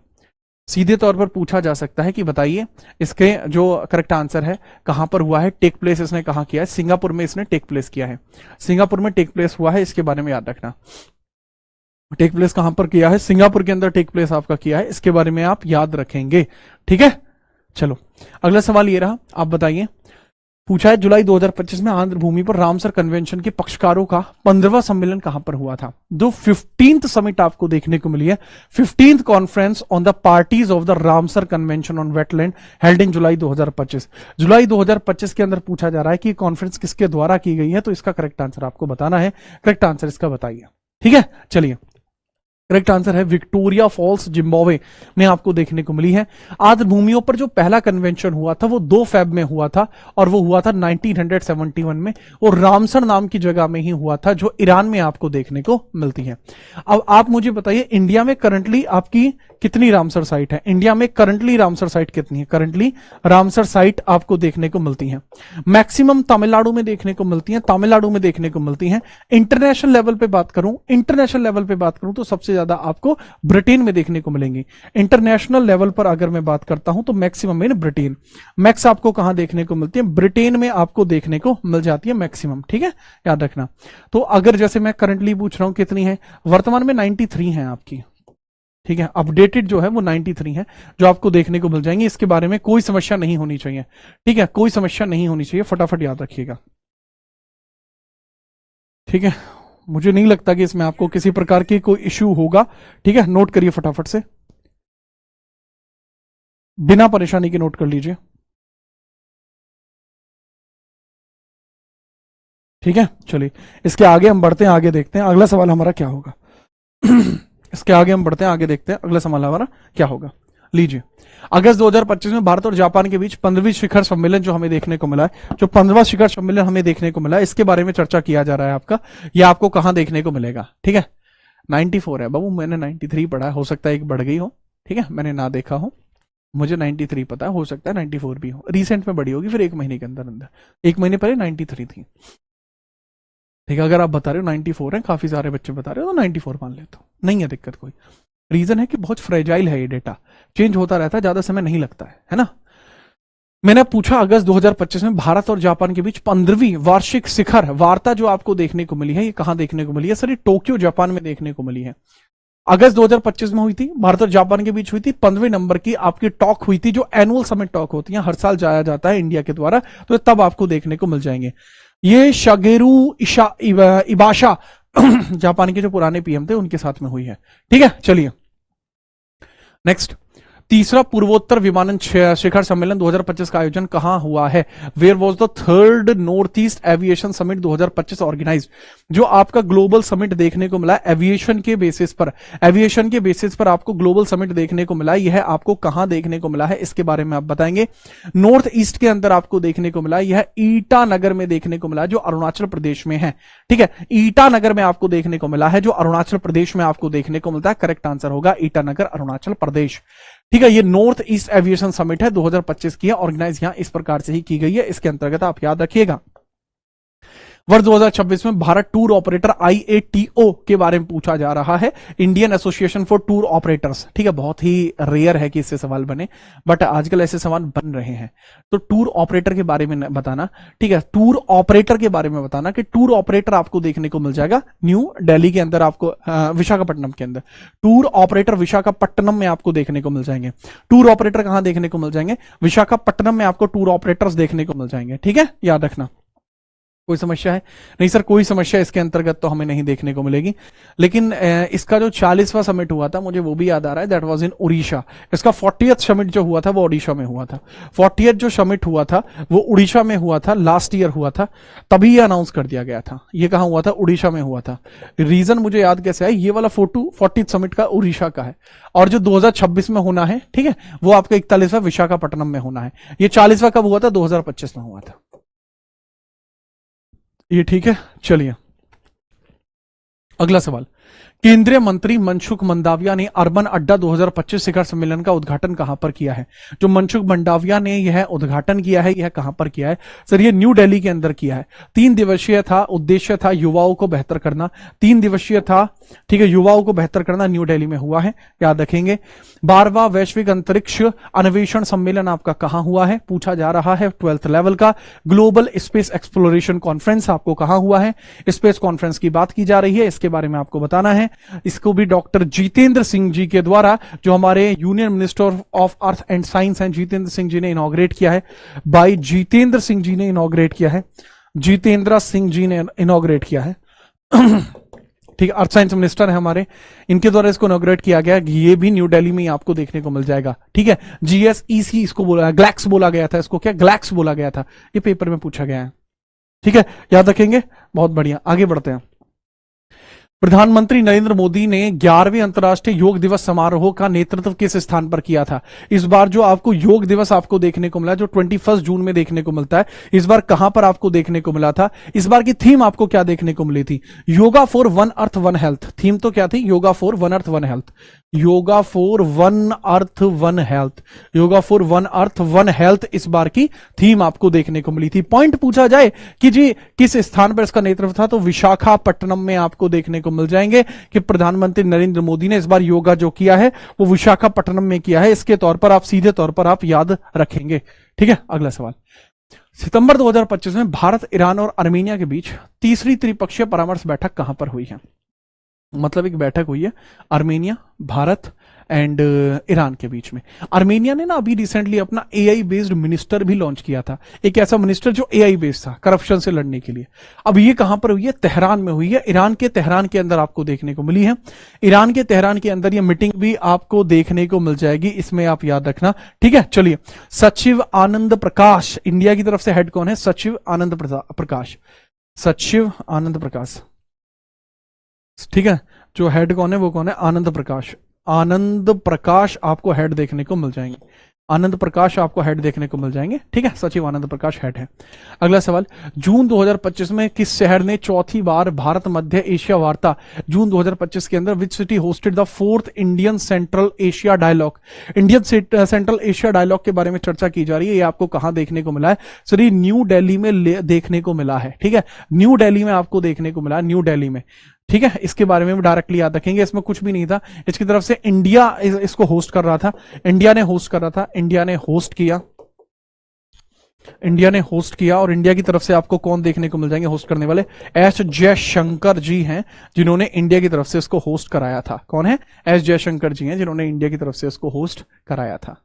सीधे तौर पर पूछा जा सकता है कि बताइए इसके जो करेक्ट आंसर है कहां पर हुआ है, टेक प्लेस इसने कहां किया है? सिंगापुर में इसने टेक प्लेस किया है। सिंगापुर में टेक प्लेस हुआ है, इसके बारे में याद रखना। टेक प्लेस कहां पर किया है? सिंगापुर के अंदर टेक प्लेस आपका किया है, इसके बारे में आप याद रखेंगे। ठीक है, चलो अगला सवाल ये रहा, आप बताइए। पूछा है जुलाई 2025 में आंध्र भूमि पर रामसर कन्वेंशन के पक्षकारों का 15वां सम्मेलन कहां पर हुआ था? जो 15th समिट आपको देखने को मिली है, 15th conference on the parties of the Ramsar convention on wetland held in July 2025। जुलाई 2025 के अंदर पूछा जा रहा है कि कॉन्फ्रेंस किसके द्वारा की गई है, तो इसका करेक्ट आंसर आपको बताना है। करेक्ट आंसर इसका बताइए। ठीक है, चलिए करेक्ट आंसर है विक्टोरिया फॉल्स जिम्बाब्वे में आपको देखने को मिली है। आर्द्र भूमियों पर जो पहला कन्वेंशन हुआ था वो 2 फेब में हुआ था, और वो हुआ था 1971 में। वो रामसर नाम की जगह में ही हुआ था, जो ईरान में आपको देखने को मिलती है। अब आप मुझे बताइए इंडिया में करंटली आपकी कितनी रामसर साइट है? इंडिया में करंटली रामसर साइट कितनी है? करंटली रामसर साइट आपको देखने को मिलती है। मैक्सिमम तमिलनाडु में देखने को मिलती है, तमिलनाडु में देखने को मिलती है। इंटरनेशनल लेवल पे बात करूं, इंटरनेशनल लेवल पे बात करूं तो सबसे ज्यादा आपको ब्रिटेन में देखने को मिलेंगी। इंटरनेशनल लेवल पर अगर मैं बात करता हूं तो मैक्सिमम इन ब्रिटेन। मैक्स आपको कहां देखने को मिलती है? ब्रिटेन में आपको देखने को मिल जाती है मैक्सिमम। ठीक है, याद रखना। तो अगर जैसे मैं करंटली पूछ रहा हूं कितनी है, वर्तमान में 93 है आपकी। ठीक है, अपडेटेड जो है वो 93 है, जो आपको देखने को मिल जाएंगे। इसके बारे में कोई समस्या नहीं होनी चाहिए। ठीक है, कोई समस्या नहीं होनी चाहिए, फटाफट याद रखिएगा। ठीक है, मुझे नहीं लगता कि इसमें आपको किसी प्रकार की कोई इश्यू होगा। ठीक है, नोट करिए फटाफट से, बिना परेशानी के नोट कर लीजिए। ठीक है, चलिए इसके आगे हम बढ़ते हैं, आगे देखते हैं अगला सवाल हमारा क्या होगा। इसके आगे हम बढ़ते हैं, आगे देखते हैं अगला सवाल हमारा क्या होगा। लीजिए, अगस्त 2025 में भारत और जापान के बीच 15वीं शिखर सम्मेलन जो हमें देखने को मिला है, जो 15वां शिखर सम्मेलन हमें देखने को मिला है, इसके बारे में चर्चा किया जा रहा है आपका। यह आपको कहां देखने को मिलेगा? ठीक है, 94 है बाबू, मैंने 93 पढ़ा है, हो सकता है एक बढ़ गई हो। ठीक है, मैंने ना देखा हो, मुझे 93 पता है, हो सकता है 94 भी हो, रिसेंट में बढ़ी होगी, फिर 1 महीने के अंदर अंदर। 1 महीने पहले 93 थी। ठीक है, अगर आप बता रहे हो 94 है, काफी सारे बच्चे बता रहे हो, तो 94 मान लेता हूं, नहीं है दिक्कत कोई। रीजन है कि बहुत फ्रेजाइल है ये डेटा, चेंज होता रहता है, ज्यादा समय नहीं लगता है ना। मैंने पूछा अगस्त 2025 में भारत और जापान के बीच 15वीं वार्षिक शिखर वार्ता जो आपको देखने को मिली है, ये कहां देखने को मिली है? सर ये टोक्यो जापान में देखने को मिली है। अगस्त 2025 में हुई थी, भारत और जापान के बीच हुई थी। 15वें नंबर की आपकी टॉक हुई थी, जो एनुअल समिट टॉक होती है, हर साल जाया जाता है इंडिया के द्वारा, तो तब आपको देखने को मिल जाएंगे। ये शागेरू इबाशा जापान के जो पुराने पीएम थे उनके साथ में हुई है। ठीक है, चलिए नेक्स्ट। तीसरा पूर्वोत्तर विमानन शिखर सम्मेलन 2025 का आयोजन कहां हुआ है? Where was the third north east aviation summit 2025 organised? जो आपका ग्लोबल समिट देखने को मिला एविएशन के बेसिस पर आपको ग्लोबल समिट देखने को मिला, यह आपको कहां देखने को मिला है इसके बारे में आप बताएंगे। नॉर्थ ईस्ट के अंदर आपको देखने को मिला, यह ईटानगर में देखने को मिला, जो अरुणाचल प्रदेश में है। ठीक है, ईटानगर में आपको देखने को मिला है, जो अरुणाचल प्रदेश में आपको देखने को मिलता है। करेक्ट आंसर होगा ईटानगर, अरुणाचल प्रदेश। ठीक है, ये नॉर्थ ईस्ट एविएशन समिट है 2025 की है, ऑर्गेनाइज यहां इस प्रकार से ही की गई है, इसके अंतर्गत आप याद रखिएगा। वर्ष 2026 में भारत टूर ऑपरेटर IATO के बारे में पूछा जा रहा है, Indian association for tour operators. ठीक है, बहुत ही रेयर है कि इससे सवाल बने, बट आजकल ऐसे सवाल बन रहे हैं। तो टूर ऑपरेटर के बारे में बताना, ठीक है, टूर ऑपरेटर के बारे में बताना कि टूर ऑपरेटर आपको देखने को मिल जाएगा न्यू दिल्ली के अंदर, आपको विशाखापट्टनम के अंदर टूर ऑपरेटर विशाखापट्टनम में आपको देखने को मिल जाएंगे। टूर ऑपरेटर कहां देखने को मिल जाएंगे? विशाखापट्टनम में आपको टूर ऑपरेटर्स देखने को मिल जाएंगे। ठीक है, याद रखना। कोई समस्या है? नहीं सर, कोई समस्या इसके अंतर्गत तो हमें नहीं देखने को मिलेगी। लेकिन इसका जो 40वां समिट हुआ था, मुझे वो भी याद आ रहा है, दैट वाज इन उड़ीसा। इसका 40th समिट जो हुआ था वो उड़ीसा में हुआ था। 40th जो समिट हुआ था वो उड़ीसा में हुआ था, लास्ट ईयर हुआ था, तभी ये अनाउंस कर दिया गया था। ये कहां हुआ था? उड़ीसा में हुआ था। रीजन मुझे याद कैसे है, ये वाला फोटो 40th समिट का उड़ीसा का है, और जो 2026 में होना है, ठीक है, वो आपका 41वां विशाखापट्टनम में होना है। ये 40वां कब हुआ था? 2025 में हुआ था। ये ठीक है, चलिए अगला सवाल। केंद्रीय मंत्री मनसुख मंडाविया ने अर्बन अड्डा 2025 शिखर सम्मेलन का उद्घाटन कहां पर किया है? जो मनसुख मंडाविया ने यह उद्घाटन किया है, यह कहां पर किया है? सर, ये न्यू दिल्ली के अंदर किया है। 3 दिवसीय था, उद्देश्य था युवाओं को बेहतर करना। 3 दिवसीय था, ठीक है, युवाओं को बेहतर करना, न्यू दिल्ली में हुआ है, याद रखेंगे। 12वां वैश्विक अंतरिक्ष अन्वेषण सम्मेलन आपका कहां हुआ है? पूछा जा रहा है 12th लेवल का। ग्लोबल स्पेस एक्सप्लोरेशन कॉन्फ्रेंस आपको कहां हुआ है? स्पेस कॉन्फ्रेंस की बात की जा रही है, इसके बारे में आपको बताना है। इसको भी डॉक्टर जितेंद्र सिंह जी के द्वारा, जो हमारे union minister of earth and science हैं, जितेंद्र सिंह जी ने इनॉग्रेट किया है। बाई जितेंद्र सिंह जी ने इनॉग्रेट किया है, जितेंद्र सिंह जी ने इनॉग्रेट किया है। ठीक है, अर्थ साइंस मिनिस्टर है हमारे, इनके द्वारा इसको इनॉग्रेट किया गया। ये भी न्यू दिल्ली में आपको देखने को मिल जाएगा। ठीक है, GSEC इसको बोला, ग्लैक्स बोला गया था, इसको क्या ग्लैक्स बोला गया था, ये पेपर में पूछा गया है। ठीक है, याद रखेंगे, बहुत बढ़िया। आगे बढ़ते हैं। प्रधानमंत्री नरेंद्र मोदी ने 11वें अंतर्राष्ट्रीय योग दिवस समारोह का नेतृत्व किस स्थान पर किया था? इस बार जो आपको योग दिवस आपको देखने को मिला, जो 21 जून में देखने को मिलता है, इस बार कहां पर आपको देखने को मिला था? इस बार की थीम आपको क्या देखने को मिली थी? Yoga for one earth one health. Theme तो क्या थी? Yoga for one earth one health, yoga for one earth one health, yoga for one earth one health इस बार की थीम आपको देखने को मिली थी। पॉइंट पूछा जाए कि जी किस स्थान पर इसका नेतृत्व था, तो विशाखापट्टनम में आपको देखने को मिल जाएंगे कि प्रधानमंत्री नरेंद्र मोदी ने इस बार योगा जो किया है वो विशाखापट्टनम में किया है। इसके तौर पर आप सीधे तौर पर आप याद रखेंगे। ठीक है, अगला सवाल। सितंबर 2025 में भारत, ईरान और आर्मेनिया के बीच तीसरी त्रिपक्षीय परामर्श बैठक कहां पर हुई है? मतलब एक बैठक हुई है आर्मेनिया, भारत एंड ईरान के बीच में। आर्मेनिया ने ना अभी रिसेंटली अपना AI बेस्ड मिनिस्टर भी लॉन्च किया था, एक ऐसा मिनिस्टर जो AI बेस्ड था करप्शन से लड़ने के लिए। अब ये कहां पर हुई है? तेहरान में हुई है, ईरान के तेहरान के अंदर आपको देखने को मिली है। ईरान के तेहरान के अंदर ये मीटिंग भी आपको देखने को मिल जाएगी, इसमें आप याद रखना। ठीक है, चलिए। सचिव आनंद प्रकाश, इंडिया की तरफ से हेड कौन है? सचिव आनंद प्रकाश, सचिव आनंद प्रकाश। ठीक है, जो हेड कौन है वो कौन है? आनंद प्रकाश। आनंद प्रकाश आपको हेड देखने को मिल जाएंगे, आनंद प्रकाश आपको हेड देखने को मिल जाएंगे। ठीक है, सचिव आनंद प्रकाश हेड है। अगला सवाल। जून 2025 में किस शहर ने चौथी बार भारत मध्य एशिया वार्ता जून 2025 के अंदर which city hosted the 4th Indian Central Asia dialogue? Indian Central Asia dialogue के बारे में चर्चा की जा रही है, ये आपको कहां देखने को मिला है? सर, ये न्यू दिल्ली में देखने को मिला है। ठीक है, न्यू दिल्ली में आपको देखने को मिला, न्यू दिल्ली में। ठीक है, इसके बारे में भी डायरेक्टली याद रखेंगे, इसमें कुछ भी नहीं था। इसकी तरफ से इंडिया इसको होस्ट कर रहा था, इंडिया ने होस्ट कर रहा था, इंडिया ने होस्ट किया। इंडिया ने होस्ट किया, और इंडिया की तरफ से आपको कौन देखने को मिल जाएंगे होस्ट करने वाले? एस जयशंकर जी हैं, जिन्होंने इंडिया की तरफ से इसको होस्ट कराया था। कौन है? एस जयशंकर जी हैं, जिन्होंने इंडिया की तरफ से इसको होस्ट कराया था।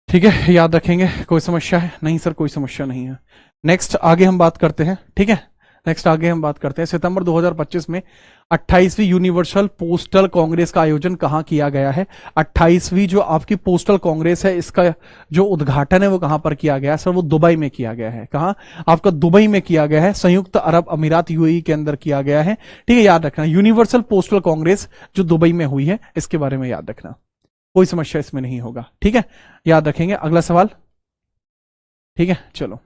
ठीक है, याद रखेंगे। कोई समस्या है? नहीं सर, कोई समस्या नहीं है। नेक्स्ट आगे हम बात करते हैं। ठीक है, नेक्स्ट आगे हम बात करते हैं। सितंबर 2025 में 28वीं यूनिवर्सल पोस्टल कांग्रेस का आयोजन कहां किया गया है? 28वीं जो आपकी पोस्टल कांग्रेस है, इसका जो उद्घाटन है वो कहां पर किया गया है सर? वो दुबई में किया गया है। कहां? आपका दुबई में किया गया है, संयुक्त अरब अमीरात यूएई के अंदर किया गया है। ठीक है, याद रखना, यूनिवर्सल पोस्टल कांग्रेस जो दुबई में हुई है, इसके बारे में याद रखना, कोई समस्या इसमें नहीं होगा। ठीक है, याद रखेंगे। अगला सवाल। ठीक है, चलो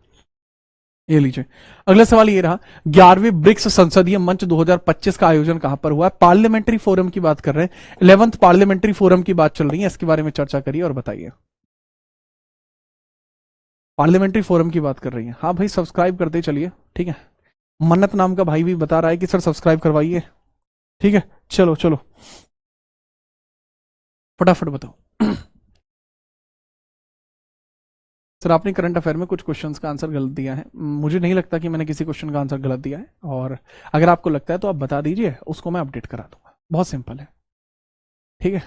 ये लीजिए, अगला सवाल ये रहा, 11वें ब्रिक्स संसदीय मंच 2025 का आयोजन कहां पर हुआ है? पार्लियामेंट्री फोरम की बात कर रहे हैं, 11th पार्लियामेंट्री फोरम की बात चल रही है, इसके बारे में चर्चा करिए और बताइए। पार्लियामेंट्री फोरम की बात कर रही है। हाँ भाई, सब्सक्राइब करते चलिए। ठीक है, मन्नत नाम का भाई भी बता रहा है कि सर सब्सक्राइब करवाइए। ठीक है, चलो चलो फटाफट बताओ। सर आपने करंट अफेयर में कुछ क्वेश्चंस का आंसर गलत दिया है। मुझे नहीं लगता कि मैंने किसी क्वेश्चन का आंसर गलत दिया है, और अगर आपको लगता है तो आप बता दीजिए, उसको मैं अपडेट करा दूंगा। बहुत सिंपल है। ठीक है,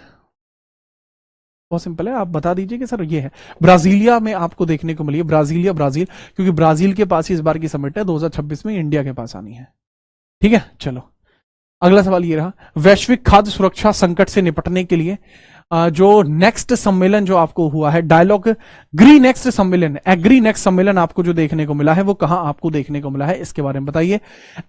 बहुत सिंपल है, आप बता दीजिए कि सर ये है। ब्राजीलिया में आपको देखने को मिली है, ब्राजीलिया ब्राजील, क्योंकि ब्राजील के पास ही इस बार की समिट है, 2026 में इंडिया के पास आनी है। ठीक है, चलो अगला सवाल ये रहा, वैश्विक खाद्य सुरक्षा संकट से निपटने के लिए जो नेक्स्ट सम्मेलन जो आपको हुआ है, डायलॉग ग्री नेक्स्ट सम्मेलन, एग्री नेक्स्ट सम्मेलन आपको जो देखने को मिला है, वो कहां आपको देखने को मिला है, इसके बारे में बताइए।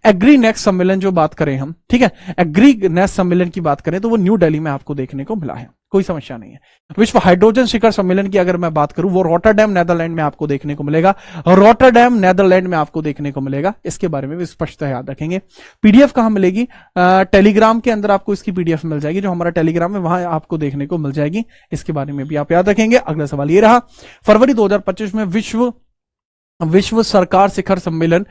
एग्री नेक्स्ट सम्मेलन जो बात करें हम, ठीक है, एग्री नेक्स्ट सम्मेलन की बात करें तो वो न्यू दिल्ली में आपको देखने को मिला है, कोई समस्या नहीं है। विश्व हाइड्रोजन शिखर सम्मेलन की अगर मैं बात करूं, वो रॉटरडैम नेदरलैंड में आपको देखने को मिलेगा, रॉटरडैम नेदरलैंड में आपको देखने को मिलेगा, इसके बारे में भी स्पष्ट याद रखेंगे। पीडीएफ कहां मिलेगी? टेलीग्राम के अंदर आपको इसकी पीडीएफ मिल जाएगी, जो हमारा टेलीग्राम है वहां आपको देखने को मिल जाएगी, इसके बारे में भी आप याद रखेंगे। अगला सवाल ये रहा, फरवरी 2025 में विश्व सरकार शिखर सम्मेलन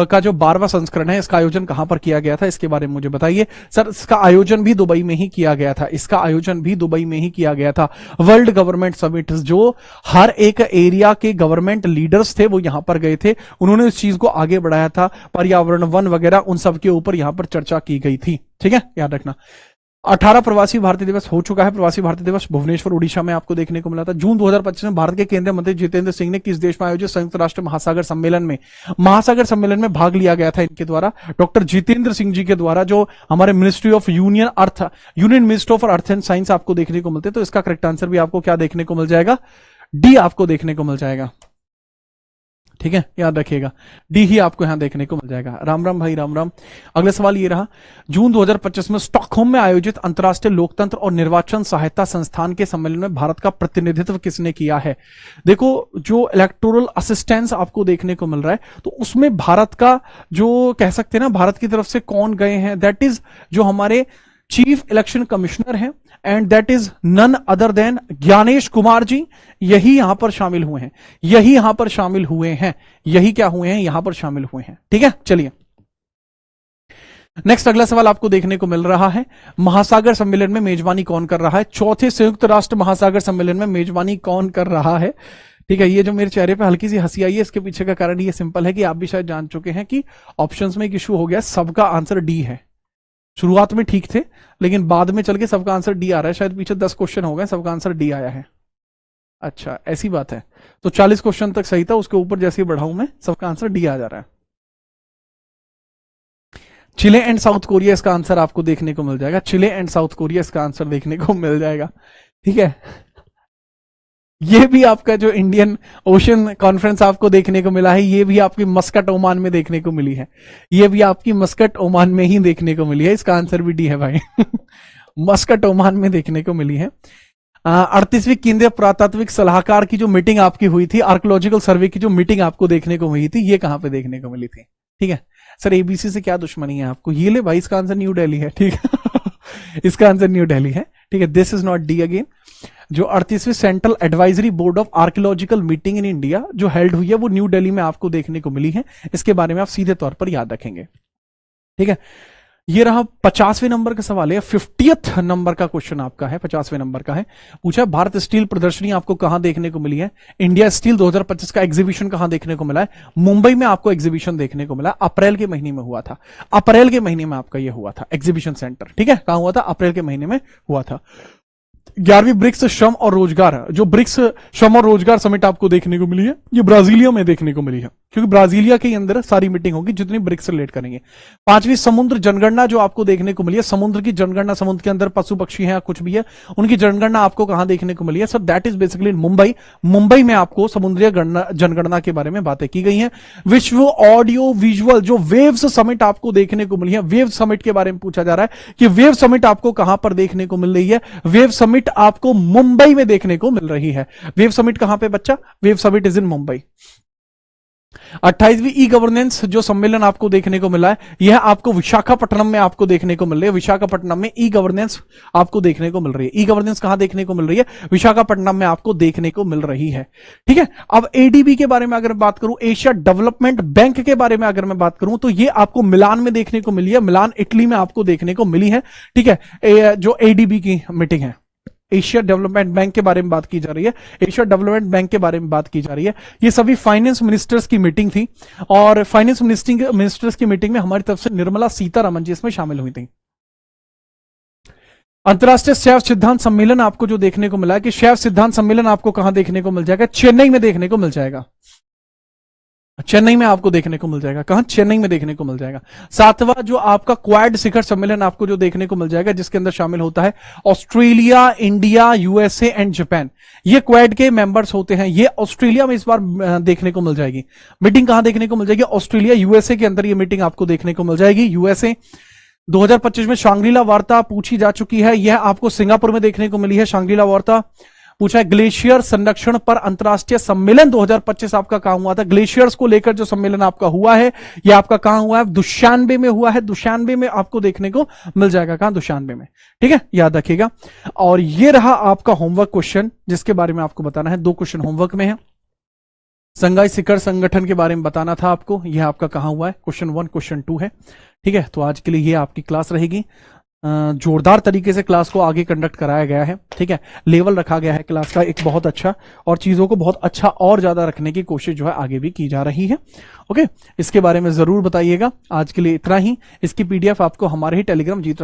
का जो 12वां संस्करण है, इसका आयोजन कहां पर किया गया था, इसके बारे में मुझे बताइए। सर इसका आयोजन भी दुबई में ही किया गया था, इसका आयोजन भी दुबई में ही किया गया था। वर्ल्ड गवर्नमेंट समिट, जो हर एक एरिया के गवर्नमेंट लीडर्स थे वो यहां पर गए थे, उन्होंने इस चीज को आगे बढ़ाया था, पर्यावरण वन वगैरह उन सब के ऊपर यहां पर चर्चा की गई थी। ठीक है, याद रखना। 18 प्रवासी भारतीय दिवस हो चुका है, प्रवासी भारतीय दिवस भुवनेश्वर उड़ीसा में आपको देखने को मिला था। जून 2025 में भारत के केंद्रीय मंत्री जितेंद्र सिंह ने किस देश में आयोजित संयुक्त राष्ट्र महासागर सम्मेलन में भाग लिया गया था इनके द्वारा, डॉक्टर जितेंद्र सिंह जी के द्वारा, जो हमारे ministry of union minister of earth and science आपको देखने को मिलते। तो इसका करेक्ट आंसर भी आपको क्या देखने को मिल जाएगा? डी आपको देखने को मिल जाएगा। ठीक है, याद रखिएगा, डी ही आपको यहां देखने को मिल जाएगा। राम राम भाई, राम राम। अगला सवाल ये रहा, जून 2025 में स्टॉकहोम में आयोजित अंतर्राष्ट्रीय लोकतंत्र और निर्वाचन सहायता संस्थान के सम्मेलन में भारत का प्रतिनिधित्व किसने किया है? देखो, जो इलेक्टोरल असिस्टेंस आपको देखने को मिल रहा है, तो उसमें भारत का जो कह सकते हैं ना, भारत की तरफ से कौन गए हैं, दैट इज जो हमारे चीफ इलेक्शन कमिश्नर हैं, and that is none other than Gyanesh Kumar ji, यही यहां पर शामिल हुए हैं, यही यहां पर शामिल हुए हैं, यही क्या हुए हैं, यहां पर शामिल हुए हैं। ठीक है, चलिए नेक्स्ट अगला सवाल आपको देखने को मिल रहा है, महासागर सम्मेलन में मेजबानी कौन कर रहा है? चौथे संयुक्त राष्ट्र महासागर सम्मेलन में मेजबानी कौन कर रहा है? ठीक है, ये जो मेरे चेहरे पे हल्की सी हंसी आई है, इसके पीछे का कारण ये सिंपल है कि आप भी शायद जान चुके हैं कि ऑप्शंस में एक इशू हो गया, सबका आंसर डी है। शुरुआत में ठीक थे, लेकिन बाद में चल के सबका आंसर डी आ रहा है। शायद पीछे 10 क्वेश्चन हो गए, सबका आंसर डी आया है। अच्छा, ऐसी बात है। तो 40 क्वेश्चन तक सही था, उसके ऊपर जैसे ही बढ़ाऊं मैं, सबका आंसर डी आ जा रहा है। चिले एंड साउथ कोरिया इसका आंसर आपको देखने को मिल जाएगा, चिले एंड साउथ कोरिया इसका आंसर देखने को मिल जाएगा। ठीक है, ये भी आपका जो इंडियन ओशन कॉन्फ्रेंस आपको देखने को मिला है, ये भी आपकी मस्कट ओमान में देखने को मिली है, ये भी आपकी मस्कट ओमान में ही देखने को मिली है, इसका आंसर भी डी है भाई। मस्कट ओमान में देखने को मिली है। 38वीं केंद्रीय पुरातात्विक सलाहकार की जो मीटिंग आपकी हुई थी, आर्कोलॉजिकल सर्वे की जो मीटिंग आपको देखने को हुई थी, ये कहां पे देखने को मिली थी? ठीक है सर, एबीसी से क्या दुश्मनी है आपको? ये ले भाई, इसका आंसर न्यू दिल्ली है। ठीक है, इसका आंसर न्यू दिल्ली है। ठीक है, this is not D again. जो 38वीं central advisory board of archaeological meeting in India जो हेल्ड हुई है, वो न्यू दिल्ली में आपको देखने को मिली है, इसके बारे में आप सीधे तौर पर याद रखेंगे। ठीक है, ये रहा 50वें नंबर का सवाल है, 50th नंबर का क्वेश्चन आपका है, 50वें नंबर का है। पूछा भारत स्टील प्रदर्शनी आपको कहां देखने को मिली है? इंडिया स्टील 2025 का एग्जीबिशन कहां देखने को मिला है? मुंबई में आपको एग्जीबिशन देखने को मिला, अप्रैल के महीने में हुआ था। अप्रैल के महीने में आपका ये हुआ था एग्जीबिशन सेंटर, ठीक है, कहां हुआ था? अप्रैल के महीने में हुआ था। 11वीं ब्रिक्स श्रम और रोजगार, जो ब्रिक्स श्रम और रोजगार समिट आपको देखने को मिली है, ये ब्राजीलिया में देखने को मिली है, क्योंकि ब्राजीलिया के अंदर सारी मीटिंग होगी जितनी ब्रिक्स रिलेट करेंगे। 5वीं समुद्र जनगणना जो आपको देखने को मिली है, समुद्र की जनगणना, समुद्र के अंदर पशु पक्षी हैं कुछ भी है, उनकी जनगणना आपको कहां देखने को मिली है? सर दैट इज बेसिकली इन मुंबई। मुंबई में आपको समुद्रीय जनगणना के बारे में बातें की गई हैं। विश्व ऑडियो विजुअल जो वेव्स समिट आपको देखने को मिली है, वेव समिट के बारे में पूछा जा रहा है कि वेव समिट आपको कहां पर देखने को मिल रही है? वेव समिट आपको मुंबई में देखने को मिल रही है। वेव समिट कहां पे बच्चा? Wave summit is in Mumbai. 28वीं ई गवर्नेंस जो सम्मेलन आपको देखने को मिला है, यह आपको विशाखापट्टनम में आपको देखने को मिल रही है। विशाखापट्टनम में ई गवर्नेंस आपको देखने को मिल रही है। ई गवर्नेंस कहां देखने को मिल रही है? विशाखापट्टनम में आपको देखने को मिल रही है, ठीक है। अब एडीबी के बारे में अगर बात करूं, एशिया डेवलपमेंट बैंक के बारे में अगर मैं बात करूं, तो यह आपको मिलान में देखने को मिली है, मिलान इटली में आपको देखने को मिली है, ठीक है। जो एडीबी की मीटिंग है, एशिया डेवलपमेंट बैंक के बारे में बात की जा रही है, एशिया डेवलपमेंट बैंक के बारे में बात की जा रही है। ये सभी फाइनेंस मिनिस्टर्स की मीटिंग थी, और फाइनेंस मिनिस्टर्स की मीटिंग में हमारी तरफ से निर्मला सीतारमन जी इसमें शामिल हुई थी। अंतर्राष्ट्रीय शैव सिद्धांत सम्मेलन आपको जो देखने को मिला है, कि शैव सिद्धांत सम्मेलन आपको कहां देखने को मिल जाएगा? चेन्नई में देखने को मिल जाएगा। चेन्नई में आपको देखने को मिल जाएगा। कहां? चेन्नई में देखने को मिल जाएगा। 7वां जो आपका क्वाड शिखर सम्मेलन आपको जो देखने को मिल जाएगा, जिसके अंदर शामिल होता है Australia, India, USA and Japan. ये क्वाड के मेंबर्स होते हैं। ये ऑस्ट्रेलिया में इस बार देखने को मिल जाएगी। मीटिंग कहां देखने को मिल जाएगी? ऑस्ट्रेलिया, यूएसए के अंदर ये मीटिंग आपको देखने को मिल जाएगी। यूएसए 2025 में शांग्रीला वार्ता पूछी जा चुकी है, यह आपको सिंगापुर में देखने को मिली है। शांग्रीला वार्ता पूछा है। ग्लेशियर संरक्षण पर अंतरराष्ट्रीय सम्मेलन 2025 आपका कहां हुआ था? ग्लेशियर्स को लेकर जो सम्मेलन आपका हुआ है, यह आपका कहां हुआ है? दुशानबे में हुआ है। दुशानबे में आपको देखने को मिल जाएगा। कहां? दुशानबे में, ठीक है, याद रखिएगा। और यह रहा आपका होमवर्क क्वेश्चन, जिसके बारे में आपको बताना है। 2 क्वेश्चन होमवर्क में है। संघाई शिखर संगठन के बारे में बताना था आपको, यह आपका कहां हुआ है? क्वेश्चन 1, क्वेश्चन 2 है, ठीक है। तो आज के लिए यह आपकी क्लास रहेगी। जोरदार तरीके से क्लास को आगे कंडक्ट कराया गया है, ठीक है। लेवल रखा गया है क्लास का एक बहुत अच्छा, और चीजों को बहुत अच्छा और ज्यादा रखने की कोशिश जो है आगे भी की जा रही है। ओके, इसके बारे में जरूर बताइएगा। आज के लिए इतना ही। इसकी पीडीएफ आपको हमारे ही टेलीग्राम जीत